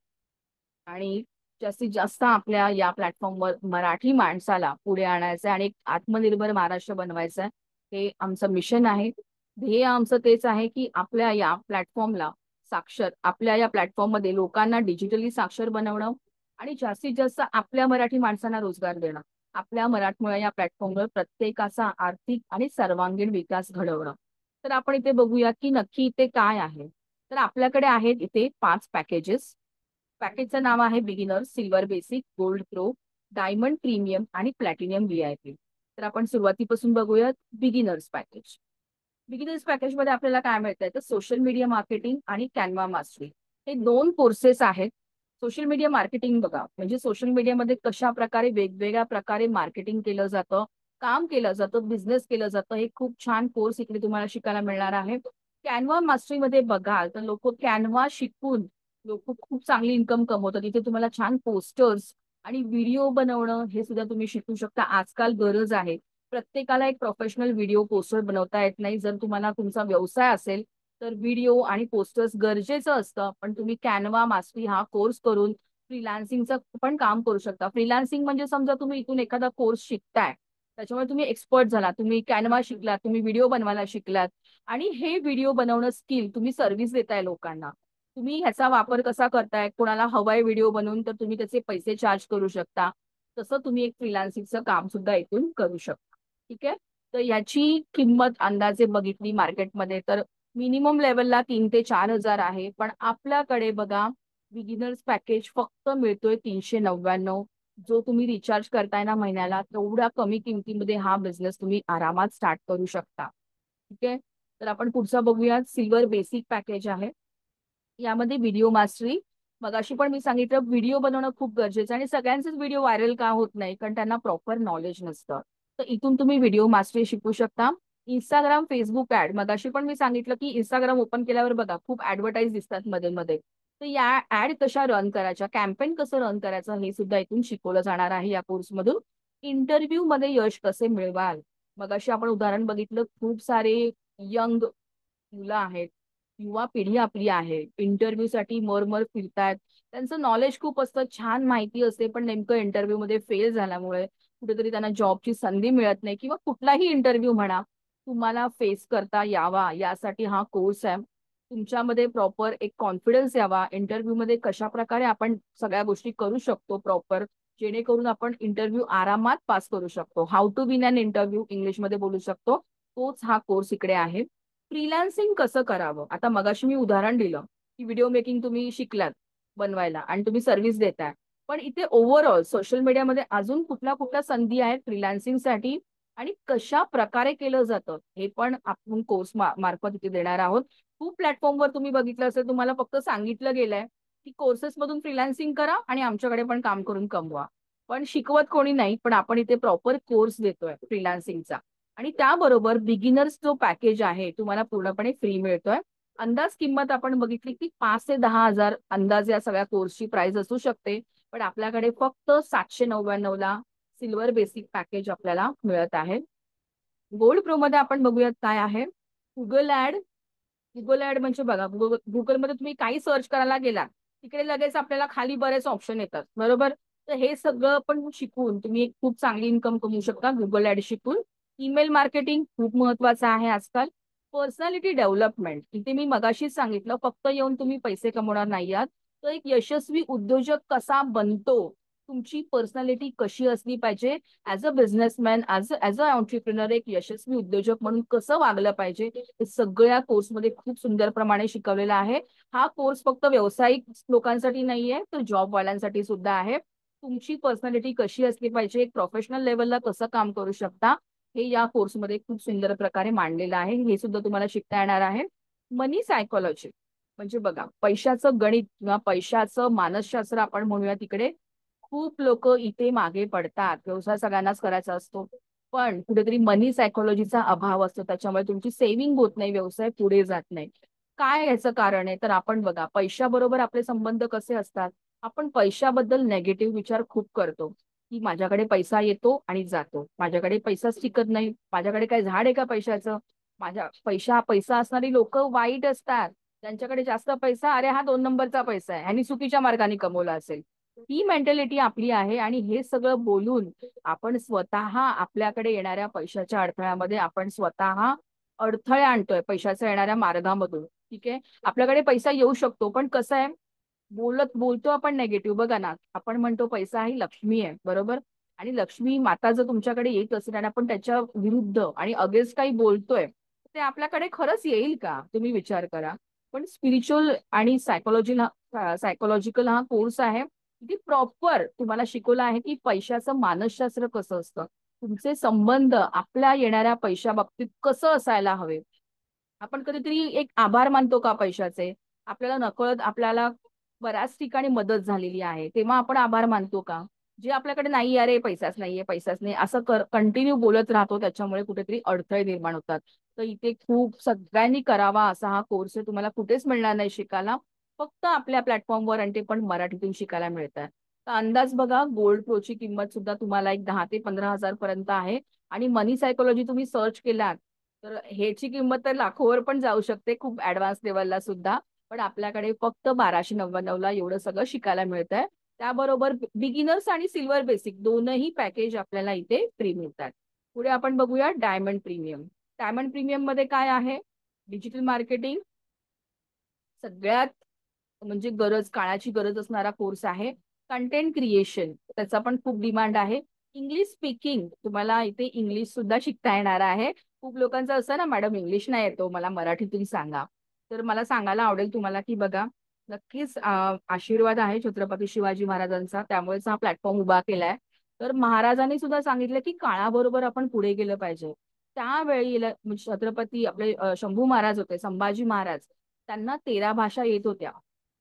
आणि जास्तीत जास्त आपल्या या प्लॅटफॉर्मवर मराठी माणसाला पुढे आणायचं आहे आणि एक आत्मनिर्भर महाराष्ट्र बनवायचं आहे. हे आमचं मिशन आहे. ध्येय आमचं तेच आहे की आपल्या या प्लॅटफॉर्मला साक्षर, आपल्या या प्लॅटफॉर्ममध्ये लोकांना डिजिटली साक्षर बनवणं आणि जास्तीत जास्त आपल्या मराठी माणसांना रोजगार देणं. आपल्या मराठमोळ्या या प्लॅटफॉर्मवर प्रत्येकाचा आर्थिक आणि सर्वांगीण विकास घडवणं. तर आपण इथे बघूया की नक्की इथे काय आहे. तर आपल्याकडे आहेत इथे 5 पॅकेजेस. पॅकेजचं नाव आहे beginner, silver basic, gold pro, diamond premium आणि प्लॅटिनियम व्हीआयपी. तर आपण सुरुवातीपासून बघूयात बिगिनर्स पॅकेज. बिगिनर्स पॅकेज मध्ये आपल्याला काय मिळतंय तर सोशल मीडिया मार्केटिंग आणि कॅनवा मास्टरी हे 2 कोर्सेस आहेत. सोशल मीडिया मार्केटिंग बघा, म्हणजे सोशल मीडियामध्ये कशा प्रकारे वेगवेगळ्या प्रकारे मार्केटिंग केलं जातं, काम केलं जातं, बिझनेस केलं जातं, हे खूप छान कोर्स इकडे तुम्हाला शिकायला मिळणार आहे. कॅनवा मास्टरीमध्ये बघाल तर लोक कॅनवा शिकून लोक खूप चांगली इन्कम कमवतात. इथे तुम्हाला छान पोस्टर्स आणि व्हिडिओ बनवणं हे सुद्धा तुम्ही शिकू शकता. आजकाल गरज आहे. प्रत्येकाला एक प्रोफेशनल व्हिडिओ पोस्टर बनवता येत नाही. जर तुम्हाला तुमचा व्यवसाय असेल तर व्हिडिओ आणि पोस्टर्स गरजेचं असतं. पण तुम्ही कॅनवा मास्टरी हा कोर्स करून फ्रीलान्सिंगचं पण काम करू शकता. फ्रीलान्सिंग म्हणजे समजा तुम्ही इथून एखादा कोर्स शिकताय, त्याच्यामुळे तुम्ही एक्सपर्ट झाला, तुम्ही कॅनवा शिकलात, तुम्ही व्हिडिओ बनवायला शिकलात आणि हे व्हिडिओ बनवणं स्किल तुम्ही सर्व्हिस देताय लोकांना. तुम्ही ह्याचा वापर कसा करताय, कोणाला हवाय व्हिडिओ बनवून तर तुम्ही त्याचे पैसे चार्ज करू शकता. तसं तुम्ही एक फ्रीलान्सिंगचं काम सुद्धा इथून करू शकता. ठीक आहे. तर याची किंमत अंदाजे बघितली मार्केटमध्ये तर मिनिमम लेवलला 3,000 ते 4,000 आहे. पण आपल्याकडे बघा बिगिनर्स पॅकेज फक्त मिळतोय 399. जो तुम्ही रिचार्ज करताय ना महिन्याला, तेवढ्या कमी किमतीमध्ये हा बिझनेस तुम्ही आरामात स्टार्ट करू शकता. ठीक आहे. तर आपण पुढचा बघूया. सिल्वर बेसिक पॅकेज आहे. यामध्ये व्हिडिओ मास्टरी, मगाशी पण मी सांगितलं व्हिडिओ बनवणं खूप गरजेचं आहे आणि सगळ्यांचेच व्हिडिओ व्हायरल का होत नाही, कारण त्यांना प्रॉपर नॉलेज नसतं. तर इथून तुम्ही व्हिडिओ मास्टरी शिकू शकता. इंस्टाग्राम, फेसबुक ऍड, मगाशी पण मी सांगितलं की इंस्टाग्राम ओपन केल्यावर बघा खूप ऍडव्हर्टाईज दिसतात मध्ये मध्ये. तर या ऍड कशा रन करायच्या, कॅम्पेन कसं रन करायचं हे सुद्धा इथून शिकवलं जाणार आहे या कोर्समधून. इंटरव्ह्यू मध्ये यश कसे मिळवाल, मगाशी आपण उदाहरण बघितलं, खूप सारे यंग मुलं आहेत, युवा पिढी आपली आहे, इंटरव्ह्यू साठी मरमर फिरतायत. त्यांचं नॉलेज खूप असतं, छान माहिती असते, पण नेमकं इंटरव्ह्यू मध्ये फेल झाल्यामुळे कुठेतरी त्यांना जॉबची संधी मिळत नाही किंवा कुठलाही इंटरव्ह्यू म्हणा तुम्हाला फेस करता यावा यासाठी हा कोर्स आहे. तुमच्यामध्ये प्रॉपर एक कॉन्फिडन्स यावा इंटरव्ह्यू मध्ये, कशा प्रकारे आपण सगळ्या गोष्टी करू शकतो प्रॉपर, जेणेकरून आपण इंटरव्ह्यू आरामात पास करू शकतो. How to win an interview इंग्लिशमध्ये बोलू शकतो, तोच हा कोर्स इकडे आहे. फ्रीलान्सिंग कसं करावं, आता मगाशी मी उदाहरण दिलं की व्हिडिओ मेकिंग तुम्ही शिकलात बनवायला आणि तुम्ही सर्व्हिस देताय. पण इथे ओव्हरऑल सोशल मीडियामध्ये अजून कुठल्या कुठल्या संधी आहेत फ्रीलान्सिंगसाठी आणि कशा प्रकारे केलं जातं हे पण आपण कोर्स मार्फत इथे देणार आहोत. खूप प्लॅटफॉर्मवर तुम्ही बघितलं असेल, तुम्हाला फक्त सांगितलं गेलंय की कोर्सेस मधून फ्रीलान्सिंग करा आणि आमच्याकडे पण काम करून कमवा. पण शिकवत कोणी नाही, पण आपण इथे प्रॉपर कोर्स देतोय फ्रीलान्सिंगचा. आणि त्याबरोबर बिगिनर्स जो पॅकेज आहे तुम्हाला पूर्णपणे फ्री मिळतोय. अंदाज किंमत आपण बघितली की 5,000 ते 10,000 अंदाज या सगळ्या कोर्सची प्राइस असू शकते. पण आपल्याकडे फक्त 799 ला सिल्वर बेसिक पॅकेज आपल्याला मिळत आहे. गोल्ड प्रो मध्ये आपण बघूयात काय आहे. Google add. गुगल ऍड म्हणजे बघा, गुगलमध्ये तुम्ही काही सर्च करायला गेला तिकडे लगेच आपल्याला खाली बरेच ऑप्शन येतात, बरोबर. तर हे सगळं पण शिकून तुम्ही एक खूप चांगली इन्कम कमवू शकता गुगल ऍड शिकून. ईमेल मार्केटिंग खूप महत्वाचं आहे आजकाल. पर्सनॅलिटी डेव्हलपमेंट, इथे मी मगाशीच सांगितलं फक्त येऊन तुम्ही पैसे कमवणार नाही आहात, तर एक यशस्वी उद्योजक कसा बनतो, तुमची पर्सनॅलिटी कशी असली पाहिजे, as a businessman, as a entrepreneur, एक यशस्वी उद्योजक म्हणून कसं वागलं पाहिजे, हे सगळ्या कोर्समध्ये खूप सुंदर प्रमाणे शिकवलेला आहे. हा कोर्स फक्त व्यावसायिक लोकांसाठी नाहीये, तर जॉब वाल्यांसाठी सुद्धा आहे. तुमची पर्सनॅलिटी कशी असली पाहिजे, एक प्रोफेशनल लेवलला कसं काम करू शकता, हे या कोर्समध्ये खूप सुंदर प्रकारे मांडलेलं आहे. हे सुद्धा तुम्हाला शिकता येणार आहे. मनी सायकोलॉजी म्हणजे बघा, पैशाचं गणित किंवा पैशाचं मानसशास्त्र आपण म्हणूया, तिकडे खूप लोक इथे मागे पडतात. व्यवसाय सगळ्यांनाच करायचा असतो, पण कुठेतरी मनी सायकोलॉजीचा अभाव असतो. त्याच्यामुळे तुमची सेव्हिंग होत नाही, व्यवसाय पुढे जात नाही. काय याचं कारण आहे? तर आपण बघा, पैशाबरोबर आपले संबंध कसे असतात. आपण पैशाबद्दल नेगेटिव्ह विचार खूप करतो, की माझ्याकडे पैसा येतो आणि जातो, माझ्याकडे पैसाच टिकत नाही, माझ्याकडे काय झाड आहे का पैशाचं. माझ्या पैसा असणारी लोक वाईट असतात. त्यांच्याकडे जास्त पैसा, अरे हा 2 नंबरचा पैसा आहे, ह्यांनी चुकीच्या मार्गाने कमवला असेल. ही मेंटॅलिटी आपली आहे. आणि हे सगळं बोलून आपण स्वतः आपल्याकडे येणाऱ्या पैशाच्या अडथळ्यामध्ये आपण स्वतः अडथळे आणतोय, पैशाच्या येणाऱ्या मार्गामधून. ठीक आहे, आपल्याकडे पैसा येऊ शकतो, पण कसं आहे, बोलतो आपण नेगेटिव्ह. बघा ना, आपण म्हणतो पैसा ही लक्ष्मी आहे, बरोबर. आणि लक्ष्मी माता जर तुमच्याकडे येत असेल आणि आपण त्याच्या विरुद्ध आणि अगेन्स्ट काही बोलतोय, ते आपल्याकडे खरंच येईल का, तुम्ही विचार करा. पण स्पिरिच्युअल आणि सायकोलॉजिकल हा कोर्स आहे. ती प्रॉपर तुम्हाला शिकवलं आहे की पैशाचं मानसशास्त्र कसं असतं, तुमचे संबंध आपल्या येणाऱ्या पैशा बाबतीत कसं असायला हवे. आपण कधीतरी एक आभार मानतो का पैशाचे? आपल्याला नकळत आपल्याला बऱ्याच ठिकाणी मदत झालेली आहे, तेव्हा आपण आभार मानतो का? जे आपल्याकडे नाही, अरे पैसाच नाहीये, पैसाच नाही, असं कंटिन्यू बोलत राहतो, त्याच्यामुळे कुठेतरी अडथळे निर्माण होतात. तर इथे खूप सगळ्यांनी करावा असा हा कोर्स आहे. तुम्हाला कुठेच मिळणार नाही शिकायला, फक्त आपल्या प्लॅटफॉर्मवर, आणि ते पण मराठीतून शिकायला मिळतात. तर अंदाज बघा, गोल्ड प्रोची किंमत सुद्धा तुम्हाला एक 10 ते 15 हजार पर्यंत आहे. आणि मनी सायकोलॉजी तुम्ही सर्च केलात तर ह्याची किंमत तर लाखोवर पण जाऊ शकते, खूप ऍडव्हान्स लेवलला सुद्धा. पण आपल्याकडे फक्त 1299ला एवढं सगळं शिकायला मिळतंय. त्याबरोबर बिगिनर्स आणि सिल्वर बेसिक दोनही पॅकेज आपल्याला इथे फ्री मिळतात. पुढे आपण बघूया डायमंड प्रीमियम. डायमंड प्रीमियम मध्ये काय आहे? डिजिटल मार्केटिंग, सगळ्यात म्हणजे काळाची गरज असणारा कोर्स आहे. कंटेंट क्रिएशन, त्याचा पण खूप डिमांड आहे. इंग्लिश स्पीकिंग, तुम्हाला इथे इंग्लिश सुद्धा शिकता येणार आहे. खूप लोकांचं असं ना, मॅडम इंग्लिश नाही येतो, मला मराठीतून सांगा. तर मला सांगायला आवडेल तुम्हाला की बघा, नक्कीच आशीर्वाद आहे छत्रपती शिवाजी महाराजांचा, त्यामुळेच हा प्लॅटफॉर्म उभा केलाय. तर महाराजांनी सुद्धा सांगितलं की काळाबरोबर आपण पुढे गेलं पाहिजे. त्यावेळी छत्रपती आपले शंभू महाराज होते, संभाजी महाराज, त्यांना 13 भाषा येत होत्या.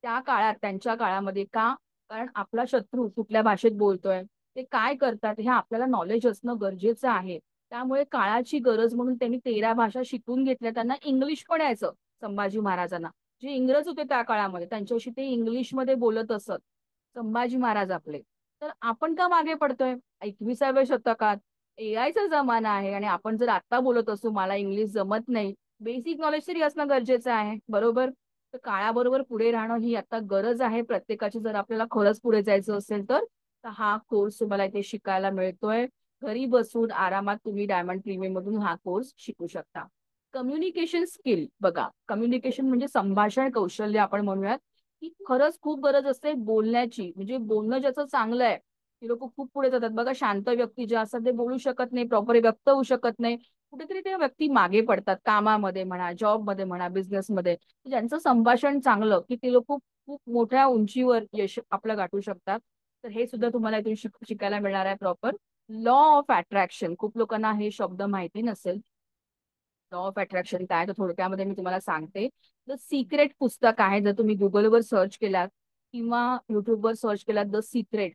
त्या काळात, त्यांच्या काळामध्ये का? कारण आपला शत्रू कुठल्या भाषेत बोलतोय, ते काय करतात, हे आपल्याला नॉलेज असणं गरजेचं आहे. त्यामुळे काळाची गरज म्हणून त्यांनी 13 भाषा शिकून घेतल्या. त्यांना इंग्लिश पण यायचं, संभाजी महाराजांना. जे इंग्रज होते त्या काळामध्ये, त्यांच्याशी ते इंग्लिशमध्ये बोलत असत, संभाजी महाराज आपले. तर आपण का मागे पडतोय? 21व्या शतकात एआयचा जमाना आहे, आणि आपण जर आता बोलत असू मला इंग्लिश जमत नाही, बेसिक नॉलेज तरी असणं गरजेचं आहे, बरोबर. तर काळाबरोबर पुढे राहणं ही आता गरज आहे प्रत्येकाची, जर आपल्याला खरंच पुढे जायचं असेल तर. हा कोर्स तुम्हाला इथे शिकायला मिळतोय. घरी बसून आरामात तुम्ही डायमंड प्रीमियम मधून हा कोर्स शिकू शकता. कम्युनिकेशन स्किल, बघा, कम्युनिकेशन म्हणजे संभाषण कौशल्य आपण म्हणूयात, की खरंच खूप गरज असते बोलण्याची. म्हणजे बोलणं ज्याचं चांगलं आहे, ती लोक खूप पुढे जातात. बघा, शांत व्यक्ती जे असतात ते बोलू शकत नाही, प्रॉपर व्यक्त होऊ शकत नाही, कुठेतरी त्या व्यक्ती मागे पडतात, कामामध्ये म्हणा, जॉबमध्ये म्हणा, बिझनेसमध्ये. ज्यांचं संभाषण चांगलं, की ते लोक खूप खूप मोठ्या उंचीवर यश आपलं गाठू शकतात. तर हे सुद्धा तुम्हाला इथून शिकायला मिळणार आहे प्रॉपर. लॉ ऑफ अट्रॅक्शन, खूप लोकांना हे शब्द माहिती नसेल. लॉ ऑफ अट्रॅक्शन काय, तर थोडक्यामध्ये मी तुम्हाला सांगते. द सिक्रेट पुस्तक आहे, जर तुम्ही गुगलवर सर्च केलात किंवा युट्यूबवर सर्च केलात द सिक्रेट,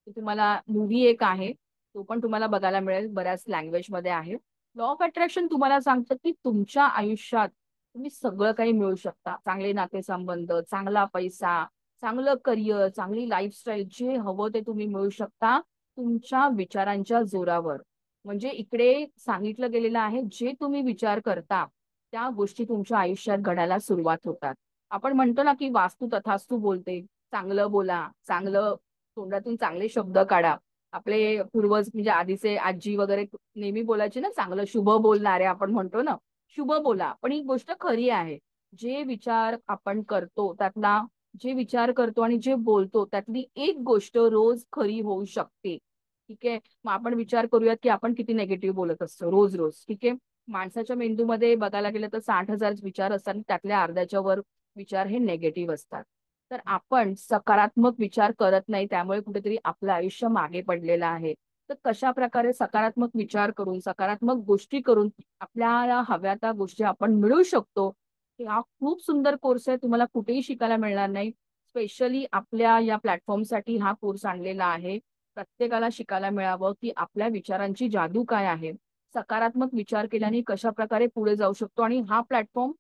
तुम्हाला मूवी एक आहे, तो पण तुम्हाला बघायला मिळेल, बऱ्याच लँग्वेज मध्ये आहे. लॉ ऑफ अट्रॅक्शन तुम्हाला सांगतं की तुमच्या आयुष्यात तुम्ही सगळं काही मिळू शकता. चांगले नातेसंबंध, चांगला पैसा, चांगलं करिअर, चांगली लाईफस्टाईल, जे हवं ते तुम्ही मिळू शकता तुमच्या विचारांच्या जोरावर. म्हणजे इकडे सांगितलं गेलेलं आहे, जे तुम्ही विचार करता त्या गोष्टी तुमच्या आयुष्यात घडायला सुरुवात होतात. आपण म्हणतो ना की वास्तू तथास्तू बोलते. चांगलं बोला, चांगलं तोंडातून चांगले शब्द काढा. आपले पूर्वज म्हणजे आधीचे आजी वगैरे नेहमी बोलायचे ना, चांगलं शुभ बोलणारे आपण म्हणतो ना, शुभ बोला. पण ही गोष्ट खरी आहे. जे विचार आपण करतो त्यातला, जे विचार करतो आणि जे बोलतो त्यातली एक गोष्ट रोज खरी होऊ शकते. ठीक आहे, मग आपण विचार करूयात की आपण किती नेगेटिव्ह बोलत असतो रोज रोज. ठीक आहे, माणसाच्या मेंदूमध्ये बघायला गेलं तर 60,000 विचार असतात, त्यातल्या अर्ध्याच्या वर विचार हे नेगेटिव्ह असतात. तर आपण सकारात्मक विचार करत नाही, त्यामुळे कुठेतरी आपलं आयुष्य मागे पडलेलं आहे. तर कशा प्रकारे सकारात्मक विचार करून, सकारात्मक गोष्टी करून आपल्याला हव्या त्या गोष्टी आपण मिळवू शकतो. हा खूप सुंदर कोर्स आहे. तुम्हाला कुठेही शिकायला मिळणार नाही. स्पेशली आपल्या या प्लॅटफॉर्मसाठी हा कोर्स आणलेला आहे. प्रत्येकाला शिकायला मिळावं, की आपल्या विचारांची जादू काय आहे. सकारात्मक विचार केल्याने कशा प्रकारे पुढे जाऊ शकतो, आणि हा प्लॅटफॉर्म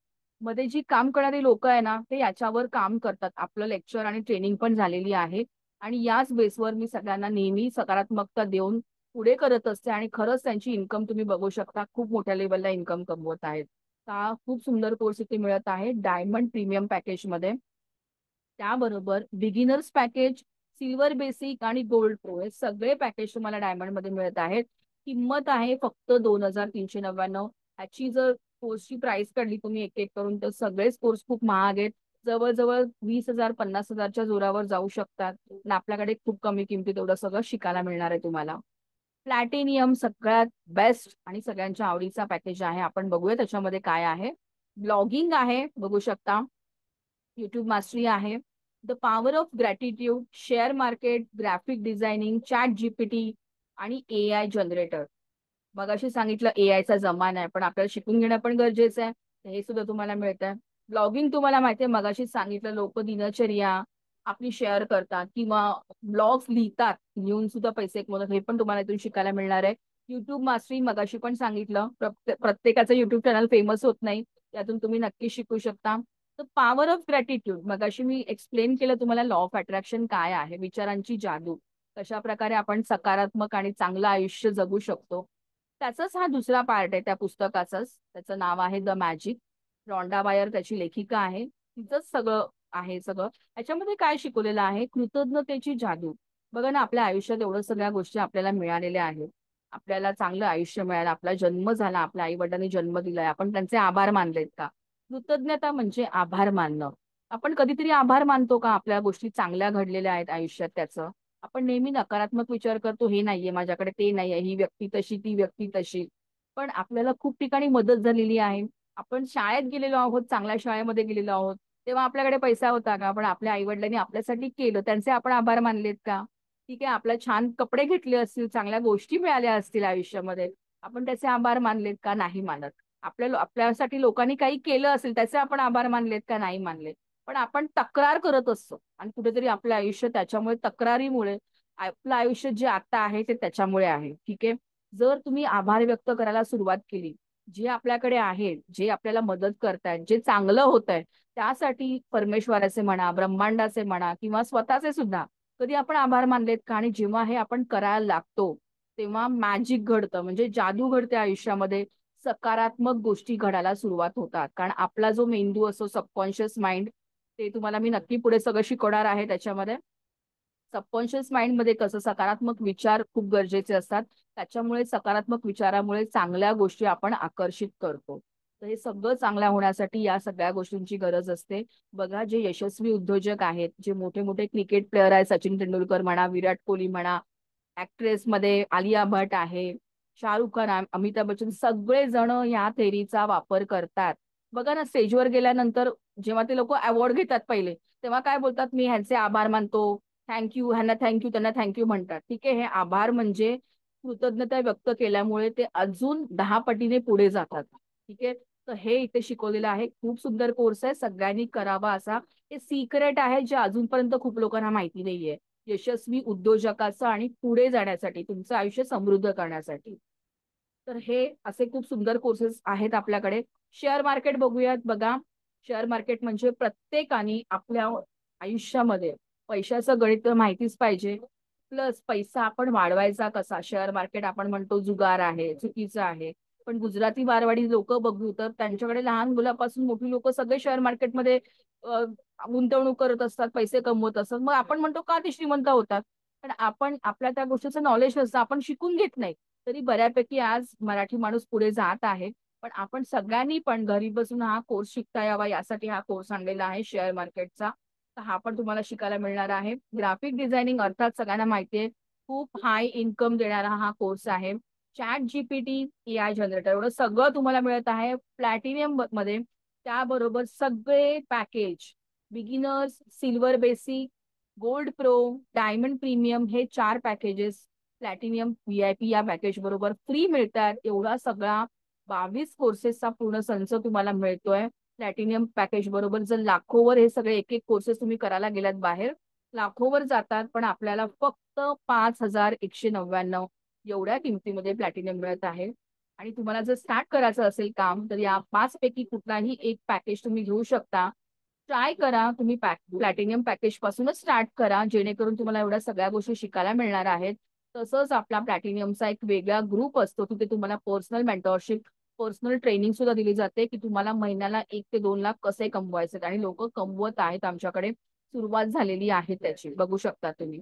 मध्ये जी काम करणारी लोक आहे ना, ते याच्यावर काम करतात. आपलं लेक्चर आणि ट्रेनिंग पण झालेली आहे, आणि याच बेसवर मी सगळ्यांना नेहमी सकारात्मकता देऊन पुढे करत असते, आणि खरंच त्यांची इन्कम तुम्ही बघू शकता, खूप मोठ्या लेवलला इन्कम कमवत आहेत. हा खूप सुंदर कोर्स इथे मिळत आहे डायमंड प्रीमियम पॅकेज मध्ये. त्याबरोबर बिगिनर्स पॅकेज, सिल्वर बेसिक आणि गोल्ड प्रो हे सगळे पॅकेज तुम्हाला डायमंड मध्ये मिळत आहेत. किंमत आहे फक्त 2399. ह्याची जर कोर्सची प्राइस काढली तुम्ही एक एक करून, तर सगळेच कोर्स खूप महाग आहेत. जवळजवळ 20,000 50,000च्या जोरावर जाऊ शकतात. आणि आपल्याकडे खूप कमी किमतीत एवढं सगळं शिकायला मिळणार आहे तुम्हाला. प्लॅटिनियम सगळ्यात बेस्ट आणि सगळ्यांच्या आवडीचा पॅकेज आहे. आपण बघूया त्याच्यामध्ये काय आहे. ब्लॉगिंग आहे, बघू शकता. युट्यूब मास्टरी आहे. The power of gratitude, share market, graphic designing, chat GPT आणि AI जनरेटर. मगाशी सांगितलं AI चा जमाना आहे, पण आपल्याला शिकून घेणं पण गरजेचं आहे. तर हे सुद्धा तुम्हाला मिळतंय. ब्लॉगिंग तुम्हाला माहिती आहे, मगाशी सांगितलं, लोक दिनचर्या आपली शेअर करतात किंवा ब्लॉग्स लिहितात, लिहून सुद्धा पैसे कमवतात. हे पण तुम्हाला इथून शिकायला मिळणार आहे. युट्यूब मास्टरी मगाशी पण सांगितलं, प्रत्येकाचं युट्यूब चॅनल फेमस होत नाही, त्यातून तुम्ही नक्की शिकू शकता. तर पॉवर ऑफ ग्रॅटिट्यूड मगाशी मी एक्सप्लेन केलं तुम्हाला, लॉ ऑफ अट्रॅक्शन काय आहे, विचारांची जादू, कशा प्रकारे आपण सकारात्मक आणि चांगलं आयुष्य जगू शकतो. त्याचाच हा दुसरा पार्ट आहे त्या पुस्तकाचाच. त्याचं नाव आहे द मॅजिक. रॉन्डा बायर त्याची लेखिका आहे. तिचंच सगळं आहे सगळं. याच्यामध्ये काय शिकवलेलं आहे, कृतज्ञतेची जादू. बघा ना, आपल्या आयुष्यात एवढं सगळ्या गोष्टी आपल्याला मिळालेल्या आहेत. आपल्याला चांगलं आयुष्य मिळालं, आपला जन्म झाला, आपल्या आई वडिलांनी जन्म दिलाय, आपण त्यांचे आभार मानलेत का? कृतज्ञता म्हणजे आभार मानणं. आपण कधीतरी आभार मानतो का आपल्या गोष्टी चांगल्या घडलेल्या आहेत आयुष्यात त्याचं? आपण नेहमी नकारात्मक विचार करतो, हे नाहीये माझ्याकडे, ते नाहीये, ही व्यक्ती तशी, ती व्यक्ती तशी. पण आपल्याला खूप ठिकाणी मदत झालेली आहे. आपण शाळेत गेलेलो आहोत, चांगल्या शाळेमध्ये गेलेलो आहोत, तेव्हा आपल्याकडे पैसा होता का? पण आपल्या आई वडिलांनी आपल्यासाठी केलं, त्यांचे आपण आभार मानलेत का? ठीक आहे, आपल्या छान कपडे घेतले असतील, चांगल्या गोष्टी मिळाल्या असतील आयुष्यामध्ये, आपण त्याचे आभार मानलेत का? नाही मानत. आपल्यासाठी लोकांनी काही केलं असेल, त्याचे आपण आभार मानलेत का? नाही मानले. पण आपण तक्रार करत असतो, आणि कुठेतरी आपलं आयुष्य त्याच्यामुळे, तक्रारीमुळे आपलं आयुष्य जे आता आहे ते त्याच्यामुळे आहे. ठीक आहे. जर तुम्ही आभार व्यक्त करायला सुरुवात केली, जे आपल्याकडे आहे, जे आपल्याला मदत करतायत, जे चांगलं होत आहे, त्यासाठी परमेश्वराचे म्हणा, ब्रह्मांडाचे म्हणा, किंवा स्वतःचे सुद्धा कधी आपण आभार मानलेत का? आणि जेव्हा हे आपण करायला लागतो, तेव्हा मॅजिक घडतं, म्हणजे जादू घडते आयुष्यामध्ये. सकारात्मक गोष्टी घडायला सुरुवात होतात, कारण आपला जो मेंदू असतो, सबकॉन्शियस माइंड, ते तुम्हाला मी नक्की पुढे सगळं शिकवणार आहे त्याच्यामध्ये. सबकॉन्शियस माइंड मध्ये कसं सकारात्मक विचार खूप गरजेचे असतात. त्याच्यामुळे सकारात्मक विचारामुळे चांगल्या गोष्टी आपण आकर्षित करतो. तर हे सगळं चांगल्या होण्यासाठी या सगळ्या गोष्टींची गरज असते. बघा, जे यशस्वी उद्योजक आहेत, जे मोठे मोठे क्रिकेट प्लेअर आहेत, सचिन तेंडुलकर म्हणा, विराट कोहली म्हणा, ऍक्ट्रेस मध्ये आलिया भट आहे, शाहरुख खान, अमिताभ बच्चन, सगळे जण या थेरीचा वापर करतात. बघा ना, स्टेजवर गेल्यानंतर जेव्हा ते लोक अवॉर्ड घेतात पहिले, तेव्हा काय बोलतात, मी ह्यांचे आभार मानतो, थँक्यू, ह्यांना थँक्यू, त्यांना थँक्यू म्हणतात. ठीक आहे, हे आभार म्हणजे कृतज्ञता व्यक्त केल्यामुळे ते अजून 10 पटीने पुढे जातात. ठीक आहे. तर हे इथे शिकवलेलं आहे. खूप सुंदर कोर्स आहे, सगळ्यांनी करावा असा. हे सिक्रेट आहे, जे अजूनपर्यंत खूप लोकांना माहिती नाहीये, यशस्वी उद्योजकाचं आणि पुढे जाण्यासाठी, तुमचं आयुष्य समृद्ध करण्यासाठी. तर हे असे खूप सुंदर कोर्सेस आहेत आपल्याकडे. शेअर मार्केट बघूयात. बघा, शेअर मार्केट म्हणजे प्रत्येकाने आपल्या आयुष्यामध्ये पैशाचं गणित तर माहितीच पाहिजे. प्लस पैसा आपण वाढवायचा कसा. शेअर मार्केट आपण म्हणतो जुगार आहे, चुकीचं आहे. पण गुजराती मारवाडी लोक बघू तर त्यांच्याकडे लहान मुलापासून मोठी लोक सगळे शेअर मार्केटमध्ये अ, गुंतवणूक करत असतात, पैसे कमवत असतात. मग आपण म्हणतो का ते श्रीमंत होतात? पण आपण आपल्या त्या गोष्टीचं नॉलेज नसतं, आपण शिकून घेत नाही. तरी बऱ्यापैकी आज मराठी माणूस पुढे जात आहे. पण आपण सगळ्यांनी पण घरी बसून हा कोर्स शिकता यावा, यासाठी हा कोर्स आणलेला आहे शेअर मार्केटचा. तर हा पण तुम्हाला शिकायला मिळणार आहे. ग्राफिक डिझायनिंग अर्थात सगळ्यांना माहितीये, खूप हाय इन्कम देणारा हा कोर्स आहे. चॅट जीपीटी, AI जनरेटर, एवढं सगळं तुम्हाला मिळत आहे प्लॅटिनियम मध्ये. त्याबरोबर सगळे package beginners, silver basic, gold pro, diamond premium हे 4 पॅकेजेस प्लॅटिनियम VIP या पॅकेज बरोबर फ्री मिळतात. एवढा सगळा 22 कोर्सेसचा पूर्ण संच तुम्हाला मिळतोय प्लॅटिनियम पॅकेज बरोबर. जर लाखोवर हे सगळे एक एक कोर्सेस तुम्ही करायला गेलात बाहेर, लाखोवर जातात, पण आपल्याला फक्त 5199 एवढ्या किमतीमध्ये प्लॅटिनियम मिळत आहे. आणि तुम्हाला जर स्टार्ट करायचं असेल काम, तर या 5 पैकी कुठलाही एक पॅकेज तुम्ही घेऊ शकता. ट्राय करा, तुम्ही प्लॅटिनियम पॅकेज पासूनच स्टार्ट करा, जेणेकरून तुम्हाला एवढ्या सगळ्या गोष्टी शिकायला मिळणार आहेत. तसंच आपला प्लॅटिनियमचा एक वेगळा ग्रुप असतो, तिथे तुम्हाला पर्सनल मेंटॉरशिप, पर्सनल ट्रेनिंग सुद्धा दिली जाते, की तुम्हाला महिन्याला 1 ते 2 लाख कसे कमवायचे. आणि लोक कमवत आहेत, आमच्याकडे सुरुवात झालेली आहे त्याची, बघू शकता तुम्ही.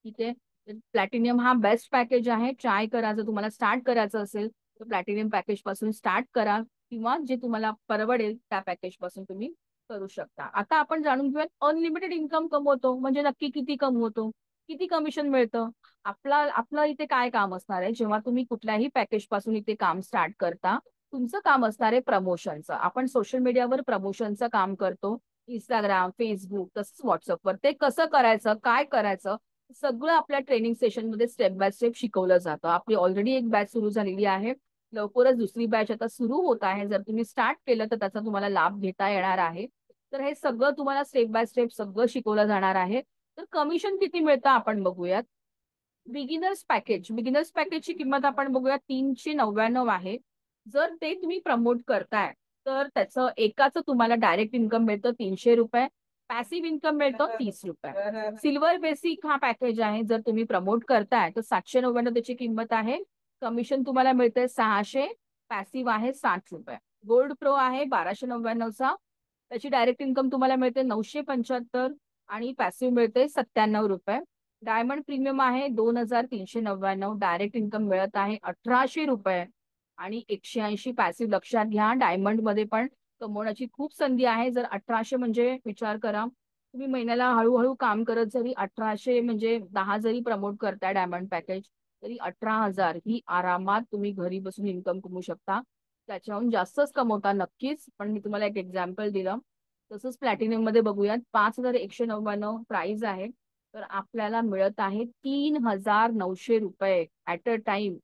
ठीक आहे. प्लॅटिनियम हा बेस्ट पॅकेज आहे. ट्राय करा, जर तुम्हाला स्टार्ट करायचं असेल तर प्लॅटिनियम पॅकेज पासून स्टार्ट करा, किंवा जे तुम्हाला परवडेल त्या पॅकेज पासून तुम्ही करू शकता. आता आपण जाणून घेऊयात, अनलिमिटेड इन्कम कमवतो म्हणजे नक्की किती कमवतो, किती कमिशन मिळतं. आपलं इथे काय काम असणार आहे, जेव्हा तुम्ही कुठल्याही पॅकेज पासून इथे काम स्टार्ट करता, तुमचं काम असणार आहे प्रमोशनचं. आपण सोशल मीडियावर प्रमोशनचं काम करतो, इंस्टाग्राम, फेसबुक, तसंच व्हॉट्सअपवर. ते कसं करायचं, काय करायचं, सगळं आपल्या ट्रेनिंग सेशनमध्ये स्टेप बाय स्टेप शिकवलं जातं. आपली ऑलरेडी एक बॅच सुरू झालेली आहे, लवकरच दुसरी बॅच आता सुरू होत आहे. जर तुम्ही स्टार्ट केलं तर त्याचा तुम्हाला लाभ घेता येणार आहे. तर हे सगळं तुम्हाला स्टेप बाय स्टेप सगळं शिकवलं जाणार आहे. तर कमिशन किती मिळतं आपण बघूयात. बिगिनर्स पॅकेजची किंमत आपण बघूया 399 आहे. जर ते तुम्ही प्रमोट करताय, तर त्याचं एकाचं तुम्हाला डायरेक्ट इन्कम मिळतं 300 रुपये, पॅसिव्ह इन्कम मिळतं 30 रुपये. सिल्वर बेसिक हा पॅकेज आहे, जर तुम्ही प्रमोट करताय तर 799 त्याची किंमत आहे. कमिशन तुम्हाला मिळतंय 600, पॅसिव्ह आहे 60 रुपये. गोल्ड प्रो आहे 1299चा, त्याची डायरेक्ट इन्कम तुम्हाला मिळते 975, आणि पॅसिव्ह मिळते 97 रुपये. डायमंड प्रीमियम आहे 2399, डायरेक्ट इन्कम मिळत आहे 1800 रुपये, आणि 180 पॅसिव्ह. लक्षात घ्या, डायमंड मध्ये पण कमवण्याची खूप संधी आहे. जर 1800 म्हणजे विचार करा, तुम्ही महिन्याला हळूहळू काम करत जरी 1800 म्हणजे 10 जरी प्रमोट करताय डायमंड पॅकेज, तरी 18,000 ही आरामात तुम्ही घरी बसून इन्कम कमवू शकता. त्याच्याहून जास्तच कमवता नक्कीच, पण मी तुम्हाला एक एक्झाम्पल दिलं. तसंच प्लॅटिनियम मध्ये बघूयात, 5199 प्राइस आहे. तर आपल्याला मिळत आहे 3900 रुपये ऍट अ टाइम.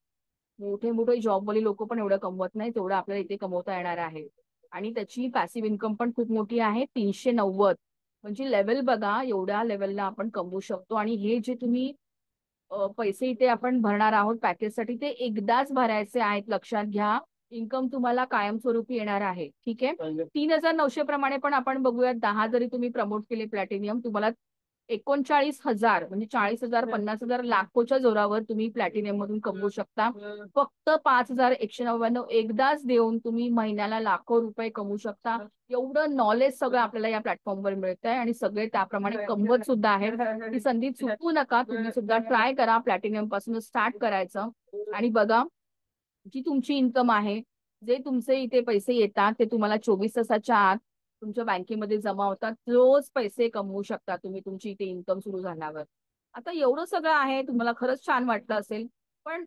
मोठे मोठे जॉबवाले लोक पण एवढं कमवत नाही, तेवढं आपल्याला इथे कमवता येणार आहे. आणि त्याची पॅसिव्ह इन्कम पण खूप मोठी आहे, 390. म्हणजे लेवल बघा, एवढ्या लेवलला आपण कमवू शकतो. आणि हे जे तुम्ही पैसे इथे आपण भरणार आहोत पॅकेजसाठी, ते एकदाच भरायचे आहेत, लक्षात घ्या. इन्कम तुम्हाला कायमस्वरूपी येणार आहे. ठीक आहे. 3900 प्रमाणे पण आपण बघूयात, 10 जरी तुम्ही प्रमोट केले प्लॅटिनियम, तुम्हाला 39,000 म्हणजे 40,000, 50,000, लाखोच्या जोरावर तुम्ही प्लॅटिनियम मधून कमवू शकता. फक्त 5199 एकदाच देऊन तुम्ही महिन्याला लाखो रुपये कमवू शकता. एवढं नॉलेज सगळं आपल्याला या प्लॅटफॉर्मवर मिळत आहे, आणि सगळे त्याप्रमाणे कमवत सुद्धा आहेत. ही संधी चुकवू नका, तुम्ही सुद्धा ट्राय करा, प्लॅटिनियम पासून स्टार्ट करायचं. आणि बघा, जी तुमची इन्कम आहे, जे तुमचे इथे पैसे येतात, ते तुम्हाला 24 तासाच्या आत तुमच्या बँकेमध्ये जमा होतात. रोज पैसे कमवू शकता तुम्ही तुमची इथे इन्कम सुरू झाल्यावर. आता एवढं सगळं आहे, तुम्हाला खरंच छान वाटलं असेल, पण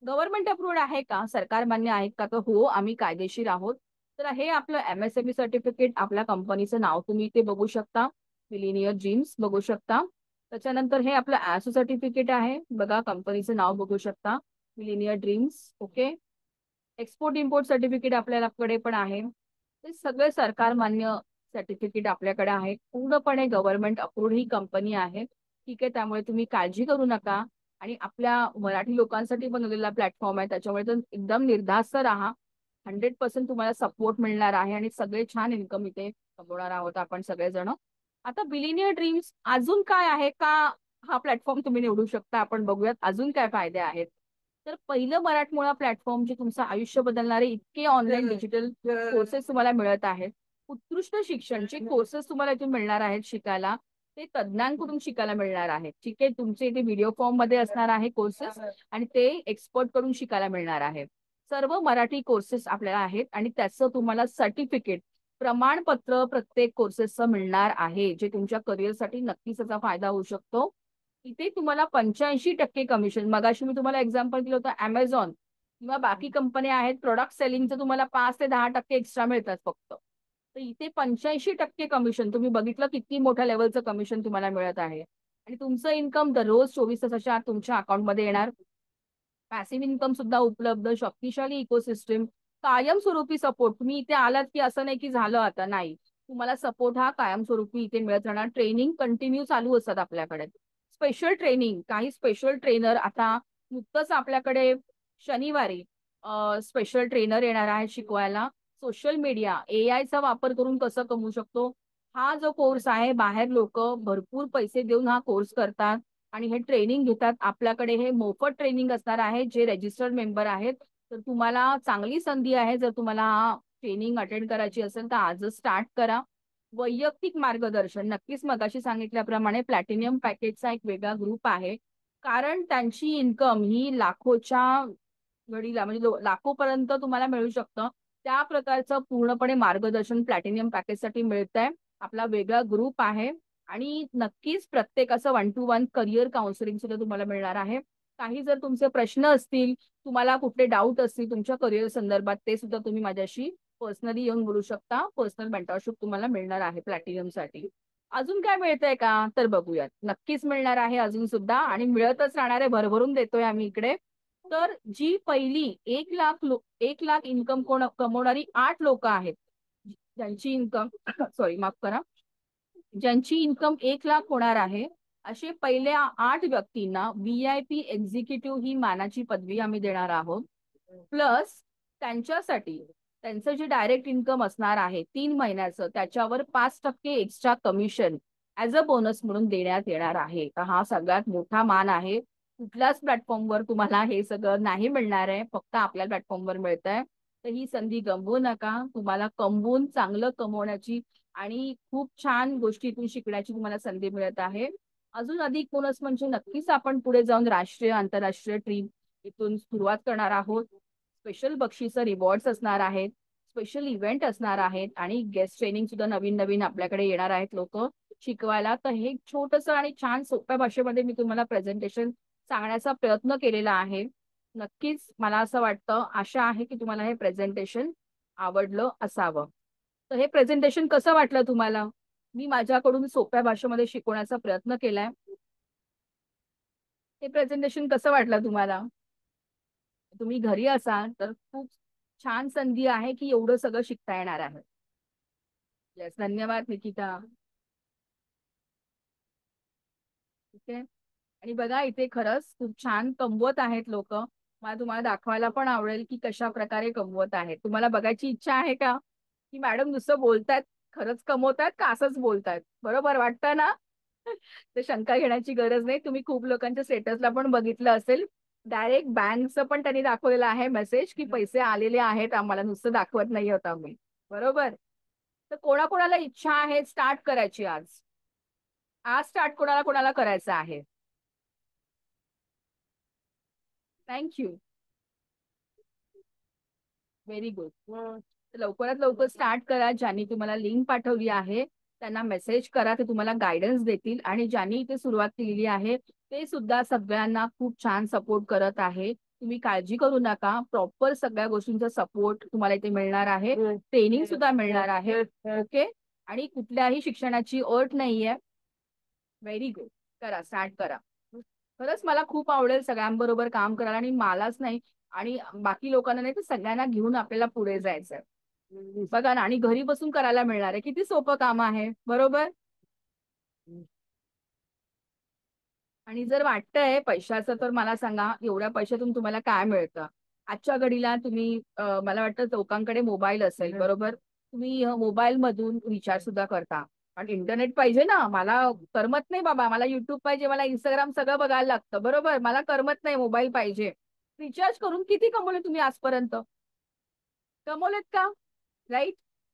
गव्हर्नमेंट अप्रूव्ड आहे का, सरकार मान्य आहेत का, तर हो, आम्ही कायदेशीर आहोत. तर हे आपलं MSME सर्टिफिकेट, आपल्या कंपनीचं नाव तुम्ही इथे बघू शकता, मिलेनियर ड्रीम्स बघू शकता. त्याच्यानंतर हे आपलं ASO सर्टिफिकेट आहे, बघा कंपनीचं नाव बघू शकता, Millionaire dreams. Okay. Export import certificate आपल्याकडे पण आहे. ते सगळे सरकार मान्य सर्टिफिकेट आपल्याकडे आहे. पूर्णपणे गव्हर्नमेंट अप्रूव्ड ही कंपनी आहे. ठीक आहे, त्यामुळे तुम्ही काळजी करू नका. आणि आपल्या मराठी लोकांसाठी बनवलेला प्लॅटफॉर्म आहे, त्याच्यामुळे तर एकदम निर्धास्त राहा. 100% तुम्हाला सपोर्ट मिळणार आहे, आणि सगळे छान इन्कम इथे कमवणार आहोत आपण सगळेजण. आता बिलिनियर ड्रीम्स अजून काय आहे का, हा प्लॅटफॉर्म तुम्ही निवडू शकता. आपण बघूयात अजून काय फायदे आहेत. तर पहिलं मराठमोळा प्लॅटफॉर्म, जे तुमचं आयुष्य बदलणारे इतके ऑनलाईन डिजिटल कोर्सेस तुम्हाला मिळत आहेत. उत्कृष्ट शिक्षणचे कोर्सेस तुम्हाला इथून मिळणार आहेत शिकायला. ते तज्ञांकडून शिकायला मिळणार आहेत. ठीक आहे, तुमचे इथे व्हिडिओ फॉर्म मध्ये असणार आहे कोर्सेस, आणि ते एक्सपर्ट कडून शिकायला मिळणार आहे. सर्व मराठी कोर्सेस आपल्याला आहेत, आणि त्याचं तुम्हाला सर्टिफिकेट, प्रमाणपत्र प्रत्येक कोर्सेसचं मिळणार आहे, जे तुमच्या करिअरसाठी नक्कीच त्याचा फायदा होऊ शकतो. इथे तुम्हाला 85% कमिशन, मगाशी मी तुम्हाला एक्झाम्पल दिलं होतं Amazon किंवा बाकी कंपन्या आहेत, प्रोडक्ट सेलिंगचं तुम्हाला 5 ते 10% एक्स्ट्रा मिळतात फक्त. तर इथे 85% कमिशन, तुम्ही बघितलं किती मोठ्या लेवलचं कमिशन तुम्हाला मिळत आहे. आणि तुमचं इन्कम दररोज 24 तासाच्या आत तुमच्या अकाउंटमध्ये येणार. पॅसिव्ह इन्कम सुद्धा उपलब्ध, शक्तिशाली इकोसिस्टम, कायमस्वरूपी सपोर्ट. तुम्ही इथे आलात की असं नाही की झालं आता, नाही. तुम्हाला सपोर्ट हा कायमस्वरूपी इथे मिळत राहणार. ट्रेनिंग कंटिन्यू चालू असतात आपल्याकडे. स्पेशल ट्रेनिंग, काही स्पेशल ट्रेनर आता नुकतंच आपल्याकडे शनिवारी स्पेशल ट्रेनर येणार आहे शिकवायला. सोशल मीडिया, एआय चा वापर करून कसं कमवू शकतो, हा जो कोर्स आहे. बाहेर लोक भरपूर पैसे देऊन हा कोर्स करतात आणि हे ट्रेनिंग घेतात. आपल्याकडे हे मोफत ट्रेनिंग असणार आहे. जे रजिस्टर्ड मेंबर आहेत, तर तुम्हाला चांगली संधी आहे. जर तुम्हाला हा ट्रेनिंग अटेंड करायची असेल तर आजच स्टार्ट करा. वैयक्तिक मार्गदर्शन, नक्कीच मगाशी सांगितल्याप्रमाणे प्लॅटिनियम पॅकेजचा एक वेगळा ग्रुप आहे. कारण त्यांची इन्कम ही लाखोच्या घडीला, म्हणजे लाखोपर्यंत तुम्हाला मिळू शकतं. त्या प्रकारचं पूर्णपणे मार्गदर्शन प्लॅटिनियम पॅकेजसाठी मिळतंय. आपला वेगळा ग्रुप आहे. आणि नक्कीच प्रत्येकाचं 1-to-1 करिअर काउन्सिलिंग सुद्धा तुम्हाला मिळणार आहे. काही जर तुमचे प्रश्न असतील, तुम्हाला कुठले डाऊट असतील तुमच्या करिअर संदर्भात, ते सुद्धा तुम्ही माझ्याशी पर्सनली येऊन बोलू शकता. पर्सनल मेंटरशिप तुम्हाला मिळणार आहे प्लॅटिनियमसाठी. अजून काय मिळतंय का, तर बघूयात. नक्कीच मिळणार आहे अजून सुद्धा, आणि मिळतच राहणार आहे. भरभरून देतोय आम्ही इकडे. तर जी पहिली 1 लाख इन्कम कमवणारी 8 लोक आहेत, ज्यांची इन्कम सॉरी माफ करा, ज्यांची इन्कम 1 लाख होणार आहे, असे पहिल्या 8 व्यक्तींना VIP एक्झिक्युटिव्ह ही मानाची पदवी आम्ही देणार आहोत. प्लस त्यांच्यासाठी त्यांचं जे डायरेक्ट इन्कम असणार आहे 3 महिन्याचं, त्याच्यावर 5% extra commission as a bonus म्हणून देण्यात येणार आहे. तर हा सगळ्यात मोठा मान आहे. कुठल्याच प्लॅटफॉर्मवर तुम्हाला हे सगळं नाही मिळणार आहे, फक्त आपल्या प्लॅटफॉर्मवर मिळत आहे. तर ही संधी गमवू नका. तुम्हाला कमवून चांगलं कमवण्याची आणि खूप छान गोष्टीतून शिकण्याची तुम्हाला संधी मिळत आहे. अजून अधिक बोनस म्हणजे नक्कीच आपण पुढे जाऊन राष्ट्रीय आंतरराष्ट्रीय ट्रिप इथून सुरुवात करणार आहोत. स्पेशल बक्षिसं, रिवॉर्ड्स असणार आहेत. स्पेशल इव्हेंट असणार आहेत आणि गेस्ट ट्रेनिंग सुद्धा नवीन नवीन आपल्याकडे येणार आहेत लोक शिकवायला. तर हे छोटंसं आणि छान सोप्या भाषेमध्ये मी तुम्हाला प्रेझेंटेशन सांगण्याचा प्रयत्न केलेला आहे. नक्कीच मला असं वाटतं, आशा आहे की तुम्हाला हे प्रेझेंटेशन आवडलं असावं. तर हे प्रेझेंटेशन कसं वाटलं तुम्हाला? मी माझ्याकडून सोप्या भाषेमध्ये शिकवण्याचा प्रयत्न केलाय. हे प्रेझेंटेशन कसं वाटलं तुम्हाला? तुम्ही घरी असाल तर खूप छान संधी आहे की एवढं सगळं शिकता येणार आहे. येस, धन्यवाद निकिता. ठीक आहे. आणि बघा, इथे खरंच खूप छान कमवत आहेत लोक. मला तुम्हाला दाखवायला पण आवडेल की कशा प्रकारे कमवत आहेत. तुम्हाला बघायची इच्छा आहे का की मॅडम नुसतं बोलतायत, खरंच कमवतायत का असंच बोलतायत? बरोबर वाटतं ना? तर शंका घेण्याची गरज नाही. तुम्ही खूप लोकांच्या स्टेटसला पण बघितलं असेल, डायरेक्ट बँकचं पण त्यांनी दाखवलेलं आहे मेसेज की पैसे आलेले आहेत आम्हाला, नुसतं दाखवत नाही होत आम्ही. बरोबर. तर कोणाकोणाला इच्छा आहे स्टार्ट करायची आज? आज स्टार्ट कोणाला कोणाला करायचं आहे? थँक्यू. Very good. लवकरात लवकर स्टार्ट करा. ज्यांनी तुम्हाला लिंक पाठवली आहे त्यांना मेसेज करा, ते तुम्हाला गायडन्स देतील. आणि ज्यांनी इथे सुरुवात केलेली आहे ते सुद्धा सगळ्यांना खूप छान सपोर्ट करत आहे. तुम्ही काळजी करू नका, प्रॉपर सगळ्या गोष्टींचा सपोर्ट तुम्हाला इथे मिळणार आहे. ट्रेनिंग सुद्धा मिळणार आहे. ओके. आणि कुठल्याही शिक्षणाची अट नाहीये. Very good. करा, स्टार्ट करा. खरंच मला खूप आवडेल सगळ्यांबरोबर काम करायला, आणि मलाच नाही, आणि बाकी लोकांना नाही, तर सगळ्यांना घेऊन आपल्याला पुढे जायचंय. बघा ना, आणि घरी बसून करायला मिळणार आहे. किती सोपं काम आहे, बरोबर. आणि जर वाटतंय पैशाचं, तर मला सांगा एवढ्या पैशातून तुम्हाला काय मिळतं? आजच्या घडीला तुम्ही मला वाटतं लोकांकडे मोबाईल असेल, बरोबर. तुम्ही मोबाईल मधून रिचार्ज सुद्धा करता. आणि इंटरनेट पाहिजे ना, मला करमत नाही बाबा, मला युट्यूब पाहिजे, मला इंस्टाग्राम सगळं बघायला लागतं, बरोबर. मला करमत नाही, मोबाईल पाहिजे. रिचार्ज करून किती कमवले तुम्ही आजपर्यंत? कमवलेत का? राईट.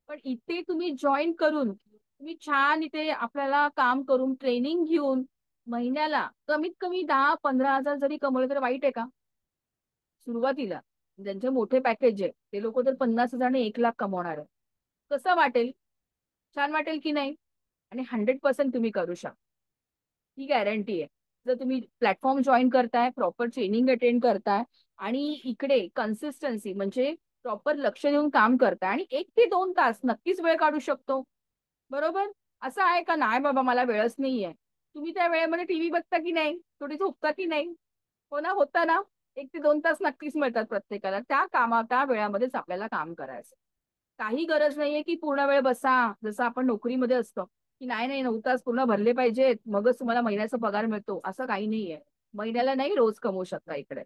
पण इथे तुम्ही जॉईन करून, तुम्ही छान इथे आपल्याला काम करून ट्रेनिंग घेऊन महिन्याला कमीत कमी 10-15 हजार जरी कमवले तर वाईट आहे का? सुरुवातीला ज्यांचे मोठे पॅकेज आहे ते लोक तर 50 हजार आणि 1 लाख कमवणार आहे. कसं वाटेल? छान वाटेल की नाही? आणि 100% तुम्ही करू शकता, ही गॅरंटी आहे. जर तुम्ही प्लॅटफॉर्म जॉईन करताय, प्रॉपर ट्रेनिंग अटेंड करताय, आणि इकडे कन्सिस्टन्सी म्हणजे प्रॉपर लक्ष देऊन काम करताय आणि 1 ते 2 तास नक्कीच वेळ काढू शकतो. बरोबर? असं आहे का, नाही बाबा मला वेळच नाहीये. तुम्ही त्या वेळेमध्ये टीव्ही बघता की नाही? थोडी झोपता की नाही? हो ना, होतं ना? 1 ते 2 तास नक्कीच मिळतात प्रत्येकाला. त्या वेळामध्येच आपल्याला काम करायचं. काही गरज नाहीये की पूर्ण वेळ बसा, जसं आपण नोकरीमध्ये असतो, की नाही, नाही 9 तास पूर्ण भरले पाहिजेत, मगच तुम्हाला महिन्याचा पगार मिळतो, असं काही नाहीये. महिन्याला नाही, रोज कमवू शकता इकडे.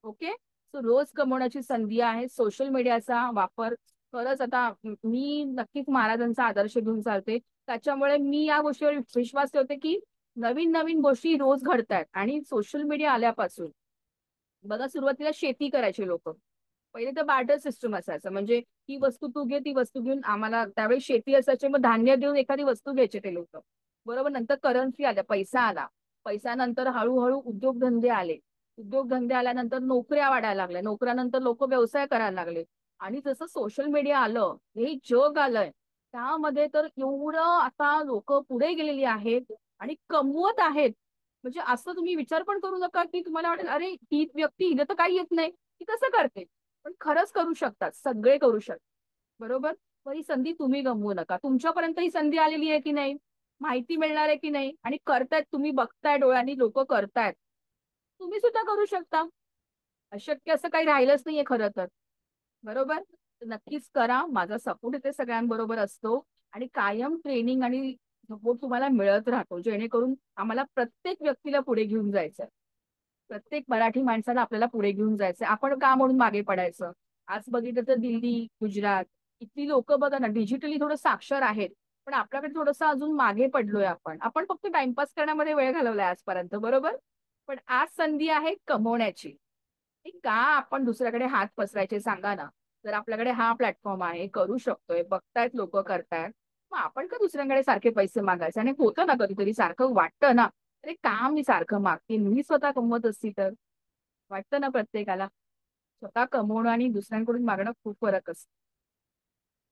ओके. सो रोज कमवण्याची संधी आहे. सोशल मीडियाचा वापर खरंच आता मी नक्कीच महाराजांचा आदर्श घेऊन चालते. त्याच्यामुळे मी या गोष्टीवर विश्वास ठेवते, की नवीन-नवीन गोष्टी रोज घडतायत आणि सोशल मीडिया आल्यापासून बघा सुरुवातीला शेती करायची लोकं. पहिले तर बार्टर सिस्टम असायचं. म्हणजे ही वस्तू तू घे, ती वस्तू घेऊन आम्हाला त्यावेळी शेती असायची. मग धान्य देऊन एखादी वस्तू घ्यायचे ते लोकं. बरोबर. नंतर करन्सी आल्या, पैसा आला. पैशानंतर हळू उद्योगधंदे आले. उद्योगधंदे आल्यानंतर नोकऱ्या वाढायला लागल्या. नोकऱ्यानंतर लोकं व्यवसाय करायला लागले. आणि जसं सोशल मीडिया आलं, हे जग आलंय, त्यामध्ये तर एवढं आता लोकं पुढे गेलेली आहेत आणि कमवत आहेत. म्हणजे असं तुम्ही विचार पण करू नका, की तुम्हाला वाटेल, "अरे, ही व्यक्ती हिला तर काही येत नाही. ती कसं करते?" पण खरंच करू शकतात. सगळे करू शकतात. बरोबर? मग ही संधी तुम्ही गमवू नका. तुमच्यापर्यंत ही संधी आलेली आहे की नाही? माहिती मिळणार आहे की नाही? आणि करतायत, तुम्ही बघताय डोळ्यांनी लोकं करतायत. तुम्ही सुद्धा करू शकता. अशक्य असं काही राहिलंच नाहीये खरं तर. बरोबर? तर नक्कीच करा. माझा सपोर्ट इथे सगळ्यांबरोबर असतो आणि कायम ट्रेनिंग आणि सपोर्ट तुम्हाला मिळत राहतो. जेणेकरून आम्हाला प्रत्येक व्यक्तीला पुढे घेऊन जायचंय. प्रत्येक मराठी माणसाला आपल्याला पुढे घेऊन जायचंय. आपण का म्हणून मागे पडायचं? आज बघितलं तर दिल्ली, गुजरात इथली लोकं बघा ना, डिजिटली थोडं साक्षर आहेत. पण आपल्याकडे थोडंसं अजून मागे पडलोय आपण. आपण फक्त टाईमपास करण्यामध्ये वेळ घालवलाय आजपर्यंत, बरोबर? पण आज संधी आहे कमवण्याची. की का आपण दुसऱ्याकडे हात पसरायचे सांगा ना? जर आपल्याकडे हा प्लॅटफॉर्म आहे, करू शकतोय, बघतायत लोकं करतायत, मग आपण का दुसऱ्यांकडे सारखे पैसे मागायचे? आणि होतं ना कधीतरी सारखं वाटतं ना, अरे का मी सारखं मागते? मी स्वतः कमवत असती तर? वाटतं ना प्रत्येकाला. स्वतः कमवणं आणि दुसऱ्यांकडून मागणं खूप फरक असतो.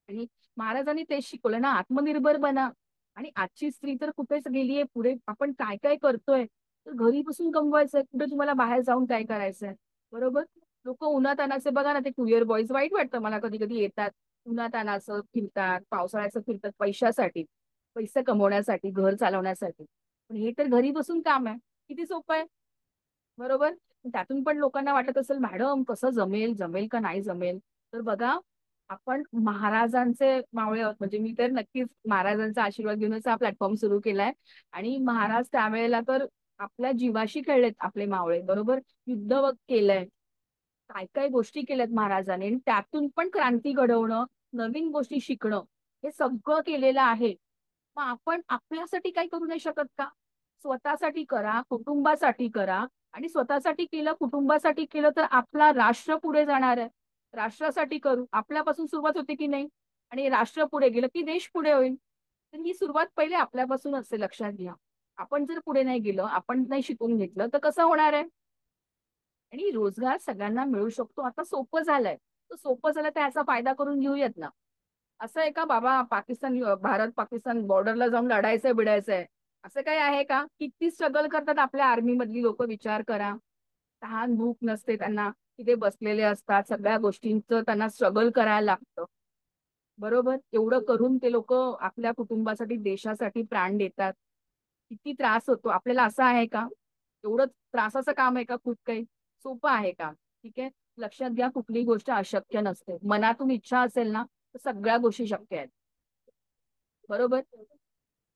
आणि महाराजांनी तेच शिकवलं ना, आत्मनिर्भर बना. आणि आजची स्त्री तर कुठेच गेलीये पुढे. आपण काय काय करतोय? तर घरी बसून कमवायचंय. कुठे तुम्हाला बाहेर जाऊन काय करायचंय? बरोबर? लोकं उन्हातान्हाचे बघा ना, ते कुरिअर बॉयज वाईट वाटतं मला कधी-कधी येतात. उन्हातान्हाचं फिरतात, पावसाळ्याचं फिरतात पैशासाठी. पैसे कमवण्यासाठी, घर चालवण्यासाठी. पण हे तर घरी बसून काम आहे. किती सोपं आहे. बरोबर? त्यातून पण लोकांना वाटत असेल, मॅडम कसं जमेल, जमेल का नाही जमेल? तर बघा, आपण महाराजांचे मावळे आहोत. म्हणजे मी तर नक्कीच महाराजांचा आशीर्वाद घेऊनच हा प्लॅटफॉर्म सुरू केलाय आणि महाराज त्यावेळेला तर आपल्या जीवाशी खेळलेत आपले मावळे, बरोबर? युद्ध केलंय. काय-काय गोष्टी केल्यात महाराजांनी आणि त्यातून पण क्रांती घडवणं, नवीन गोष्टी शिकणं, हे सगळं केलेलं आहे. मग आपण आपल्यासाठी काही करू नाही शकत का? स्वतःसाठी करा, कुटुंबासाठी करा आणि स्वतःसाठी केलं, कुटुंबासाठी केलं तर आपला राष्ट्र पुढे जाणार आहे. राष्ट्रासाठी करू. आपल्यापासून सुरुवात होते की नाही? आणि राष्ट्र पुढे गेलं की देश पुढे होईल. तर ही सुरुवात पहिले आपल्यापासून असते लक्षात घ्या. आपण जर पुढे नाही गेलो, आपण नाही शिकून घेतलं तर कसं होणार आहे? आणि रोजगार सगळ्यांना मिळू शकतो. आता सोपं झालंय. तर सोपं झालं तर याचा फायदा करून घेऊयात ना. असं आहे का बाबा भारत-पाकिस्तान बॉर्डरला जाऊन लढायचंय-बिडायचंय. असं काही आहे का? किती स्ट्रगल करतात आपल्या आर्मी मधली लोकं विचार करा. तहान भूक नसते त्यांना. तिथे बसलेले असतात. सगळ्या गोष्टींचं त्यांना स्ट्रगल करायला लागतं. बरोबर? एवढं करून ते लोकं आपल्या कुटुंबासाठी, देशासाठी प्राण देतात. किती त्रास होतो. आपल्याला असं आहे का? एवढं त्रासाचं काम आहे का खूप काही? सोपं आहे का? ठीक आहे. लक्षात घ्या कुठलीही गोष्ट अशक्य नसते. मनातून इच्छा असेल ना, तर सगळ्या गोष्टी शक्य आहेत. बरोबर?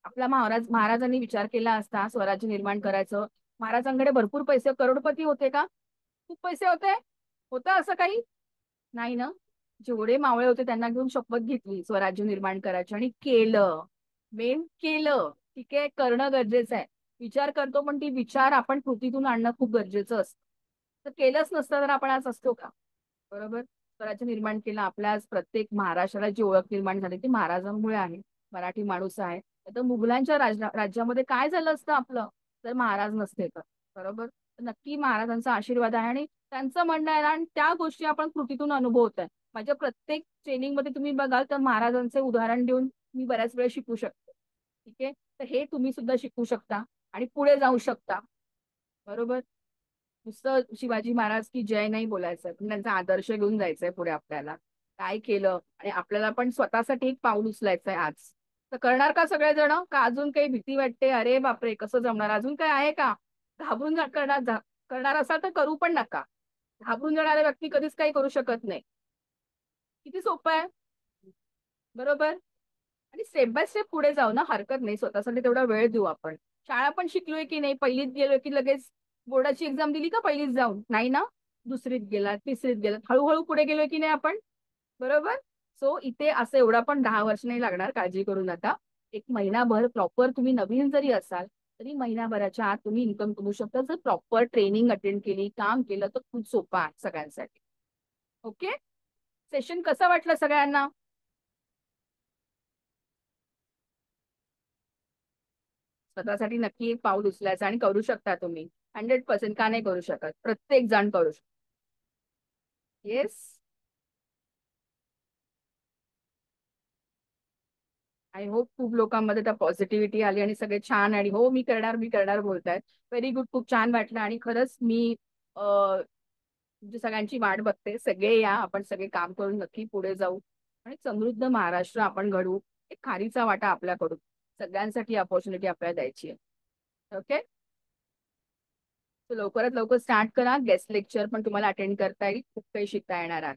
आपल्या महाराजांनी विचार केला असता स्वराज्य निर्माण करायचं. महाराजांकडे भरपूर पैसे करोडपती होते का? खूप पैसे होते? होतं असं काही? नाही ना? जेवढे मावळे होते त्यांना घेऊन शपथ घेतली स्वराज्य निर्माण करायची आणि केलं. मेन केलं. ठीक आहे. करणं गरजेचं आहे. विचार करतो पण ती विचार आपण कृतीतून आणणं खूप गरजेचं असतं. तर केलंच नसतं तर आपण आज असतो का? बरोबर? स्वराज्य निर्माण केलं. आपल्या आज प्रत्येक महाराष्ट्राला जी ओळख निर्माण झाली ती महाराजांमुळे आहे. मराठी माणूस आहे. तर मुघलांच्या राज्यामध्ये काय झालं असतं आपलं जर महाराज नसते तर? बरोबर? तर नक्की महाराजांचा आशीर्वाद आहे आणि त्यांचं म्हणणं आहे ना आणि त्या गोष्टी आपण कृतीतून अनुभवतोय. माझ्या प्रत्येक ट्रेनिंगमध्ये तुम्ही बघाल तर महाराजांचे उदाहरण देऊन मी बऱ्याच वेळा शिकू शकते. ठीक आहे? तर हे तुम्ही सुद्धा शिकू शकता आणि पुढे जाऊ शकता. बरोबर? नुसतं शिवाजी महाराज की जय नाही बोलायचं, पण त्यांचा आदर्श घेऊन जायचंय पुढे आपल्याला. काय केलं आणि आपल्याला पण स्वतःसाठी एक पाऊल उचलायचंय आज. तर करणार का सगळेजण? का अजून काही भीती वाटते, अरे बापरे कसं जमणार, अजून काय आहे का? घाबरून करणार असाल तर करू पण नका. घाबरून जाणाऱ्या व्यक्ती कधीच काही करू शकत नाही. किती सोपं आहे, बरोबर? आणि स्टेप बाय स्टेप पुढे जाऊ ना, हरकत नाही. स्वतःसाठी तेवढा वेळ देऊ आपण. शाळा पण शिकलोय की नाही, पहिलीत गेलोय की लगेच बोर्डाची एक्झाम दिली का पहिलीत जाऊन? नाही ना. दुसरीत गेलात, तिसरीत गेलात, हळूहळू पुढे गेलोय की नाही आपण, बरोबर? सो इथे असं एवढा पण 10 वर्ष नाही लागणार, काळजी करू नका. एक महिनाभर प्रॉपर, तुम्ही नवीन जरी असाल तरी महिनाभराच्या आत तुम्ही इन्कम करू शकता, जर प्रॉपर ट्रेनिंग अटेंड केली, काम केलं तर खूप सोपं आहे सगळ्यांसाठी. ओके. सेशन कसं वाटलं सगळ्यांना? स्वतःसाठी नक्की एक पाऊल उचलायचं आणि करू शकता तुम्ही. 100% का नाही करू शकत? प्रत्येक जण करू शकतो. येस. आय होप खूप लोकांमध्ये त्या पॉझिटिव्हिटी आली आणि सगळे छान आणि हो मी करणार बोलतायत. व्हेरी गुड, खूप छान वाटलं आणि खरंच मी तुमची सगळ्यांची वाट बघते. सगळे या, आपण सगळे काम करून नक्की पुढे जाऊ आणि समृद्ध महाराष्ट्र आपण घडवू. एक खारीचा वाटा आपल्याकडून सगळ्यांसाठी अपॉर्च्युनिटी आपल्याला द्यायची आहे. ओके. लवकरात लवकर स्टार्ट करा. गेस्ट लेक्चर पण तुम्हाला अटेंड करता येईल, खूप काही शिकता येणार आहे.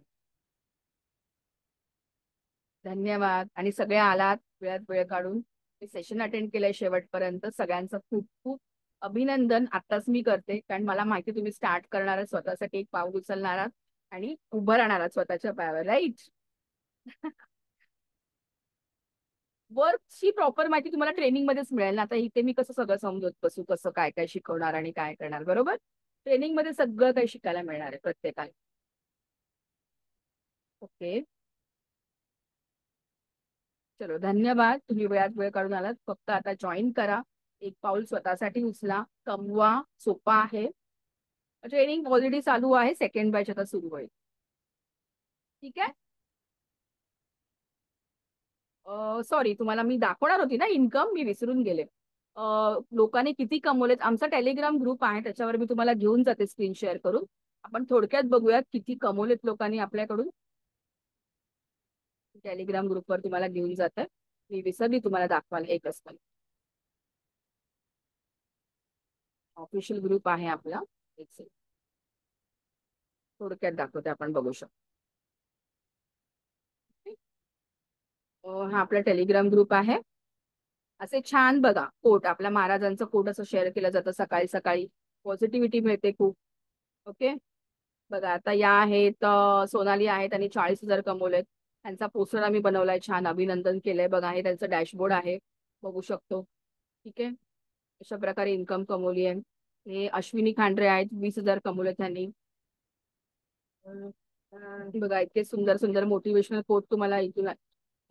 धन्यवाद. आणि सगळे आलात वेळात वेळ काढून सेशन अटेंड केलंय शेवटपर्यंत, सगळ्यांचं खूप खूप अभिनंदन. आताच मी करते कारण मला माहिती तुम्ही स्टार्ट करणार आहात, स्वतःसाठी एक पाऊल उचलणार आहात आणि उभं राहणार आहात स्वतःच्या पायावर, राईट? वर्कची प्रॉपर माहिती तुम्हाला ट्रेनिंग मध्येच मिळेल ना. आता इथे मी कसं सगळं समजत बसू, कसं काय काय शिकवणार आणि काय करणार, बरोबर? ट्रेनिंग मध्ये सगळं काही शिकायला मिळणार आहे प्रत्येकाला. ओके. चलो, धन्यवाद. तुम्ही वेळात वेळ काढून आलात. फक्त आता जॉईन करा, एक पाऊल स्वतःसाठी उचला, कमवा. सोपा आहे. ट्रेनिंग ऑलरेडी चालू आहे, सेकंड बॅच आता सुरू होईल. ठीक आहे. सॉरी, तुम्हाला मी दाखवणार होती ना इन्कम, मी विसरून गेले. लोकांनी किती कमवलेत, आमचा टेलिग्राम ग्रुप आहे त्याच्यावर मी तुम्हाला घेऊन जाते स्क्रीन शेअर करून. आपण थोडक्यात बघूयात किती कमवलेत लोकांनी आपल्याकडून. टेलिग्राम ग्रुपवर तुम्हाला घेऊन जाते. मी विसरली तुम्हाला दाखवायला, एकच पण. ऑफिशियल ग्रुप आहे आपला. एक second. थोडक्यात दाखवते, आपण बघू शकतो. हा आपला टेलिग्राम ग्रुप आहे. असे छान बघा कोट, आपल्या महाराजांचं कोट असं शेअर केलं जातं सकाळी सकाळी. पॉझिटिव्हिटी मिळते खूप. ओके. बघा आता या आहेत, सोनाली आहे, त्यांनी 40,000 कमवलेत. त्यांचा पोस्टर आम्ही बनवलाय, छान अभिनंदन केलंय. बघा हे त्यांचं डॅशबोर्ड आहे, बघू शकतो. ठीक आहे. अशा प्रकारे इन्कम कमवली आहे. हे अश्विनी खांडरे आहेत, 20,000 कमवले त्यांनी. बघा इतके सुंदर सुंदर मोटिवेशनल कोट तुम्हाला इथून.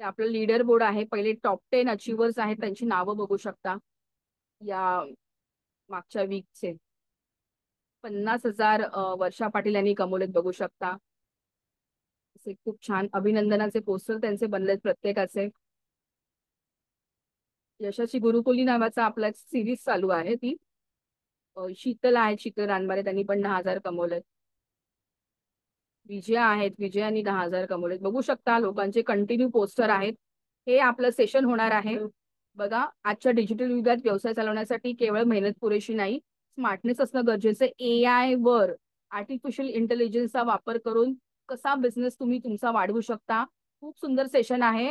ते आपलं लीडर बोर्ड आहे, पहिले टॉप 10 अचिव्हर्स आहेत, त्यांची नावं बघू शकता या मागच्या वीकचे. 50,000 वर्षा पाटील यांनी कमवलेत, बघू शकता. असे खूप छान अभिनंदनाचे पोस्टर त्यांचे बनलेत प्रत्येकाचे. यशाची गुरुकुली नावाचा आपला सिरीज चालू आहे ती. शीतल आहेत, शीतल रानबारे, त्यांनी पण 10,000 कमवलेत. विजया आहेत, विजयानी 10,000 कमवलेत, बघू शकता. लोकांचे कंटिन्यू पोस्टर आहेत. हे आपलं सेशन होणार आहे. बघा, आजच्या डिजिटल युगात व्यवसाय चालवण्यासाठी केवळ मेहनत पुरेशी नाही, स्मार्टनेस असणं गरजेचं आहे. एआय वर, आर्टिफिशियल इंटेलिजन्सचा वापर करून कसा बिझनेस तुम्ही तुमचा वाढवू शकता. खूप सुंदर सेशन आहे.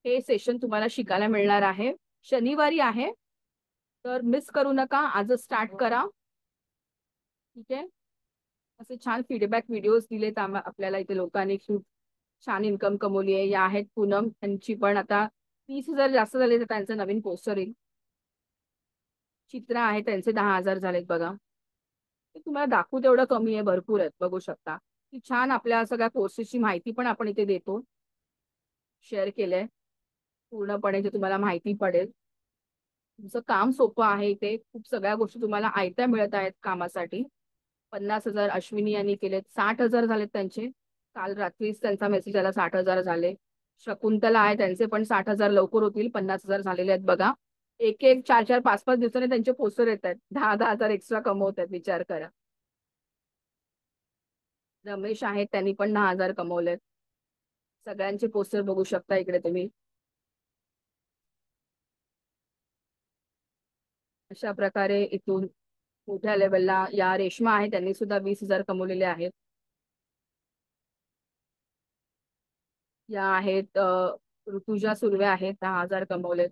हे सेशन तुम्हाला शिकायला मिळणार आहे. शनिवारी आहे, तर मिस करू नका, आजच स्टार्ट करा. ठीक आहे. असे छान फीडबॅक व्हिडिओज दिलेत आपल्याला इथे लोकांनी, खूप छान इन्कम कमवली आहे. या आहेत पूनम, त्यांची पण आता 30,000 जास्त झाले, तर त्यांचं नवीन पोस्टर येईल. चित्र आहे, त्यांचे 10,000 झालेत. बघा, ते तुम्हाला दाखवू तेवढं कमी आहे, भरपूर आहेत, बघू शकता. की छान आपल्या सगळ्या कोर्सेसची माहिती पण आपण इथे देतो, शेअर केलंय पूर्णपणे, जे तुम्हाला माहिती पडेल. तुमचं काम सोपं आहे, इथे खूप सगळ्या गोष्टी तुम्हाला आयत्या मिळत आहेत कामासाठी. 50,000 अश्विनी यांनी केलेत, 60,000 झालेत त्यांचे. काल रात्रीच त्यांचा मेसेज आला, 60,000 झाले. शकुंतला आहे, त्यांचे पण 60,000 लवकर होतील, 50,000 झालेले आहेत. बघा, एक एक 4-4, 5-5 दिवसांनी त्यांचे पोस्टर येत आहेत, 10-10 हजार एक्स्ट्रा कमवत आहेत, विचार करा. रमेश आहेत, त्यांनी पण 10,000 कमवलेत. सगळ्यांचे पोस्टर बघू शकता इकडे तुम्ही. अशा प्रकारे इथून मोठ्या लेवलला या रेश्मा आहे, त्यांनी सुद्धा 20,000 कमवलेले आहेत. या आहेत ऋतुजा सुर्वे आहेत, 10,000 कमवलेत.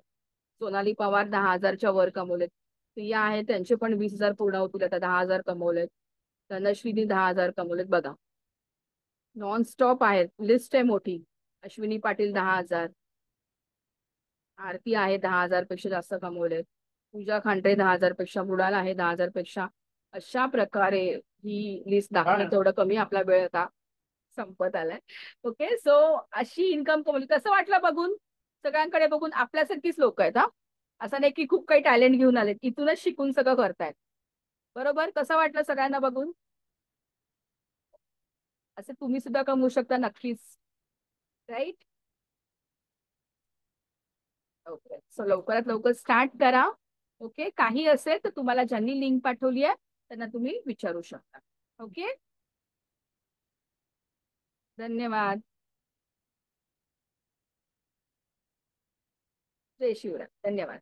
सोनाली पवार 10,000च्या वर कमवलेत. प्रिया आहेत, त्यांचे पण 20,000 पूर्ण होतील आता, 10,000 कमवलेत. धनश्रीनी 10,000 कमवलेत बघा. नॉन स्टॉप आहेत, लिस्ट आहे मोठी. अश्विनी पाटील 10,000. आरती आहे, 10,000 पेक्षा जास्त कमवलेत. पूजा खांडे 10,000 पेक्षा, बुडाल आहे 10,000 पेक्षा. अशा प्रकारे ही लिस्ट दाखवणे तेवढं कमी, आपला वेळ आता संपत आलाय. ओके, सो अशी इन्कम कमवली. कसं वाटलं बघून? सगळ्यांकडे बघून आपल्यासारखीच लोक आहेत हा. असं नाही की खूप काही टॅलेंट घेऊन आलेत, इथूनच शिकून सगळं करतायत. बरोबर? कसं वाटलं सगळ्यांना बघून? असं तुम्ही सुद्धा कमवू शकता नक्कीच. राईट? ओके, सो लवकरात लवकर स्टार्ट करा. ओके, काही असेल तर तुम्हाला ज्यांनी लिंक पाठवली आहे त्यांना तुम्ही विचारू शकता. ओके, धन्यवाद. जय शिवराय. धन्यवाद.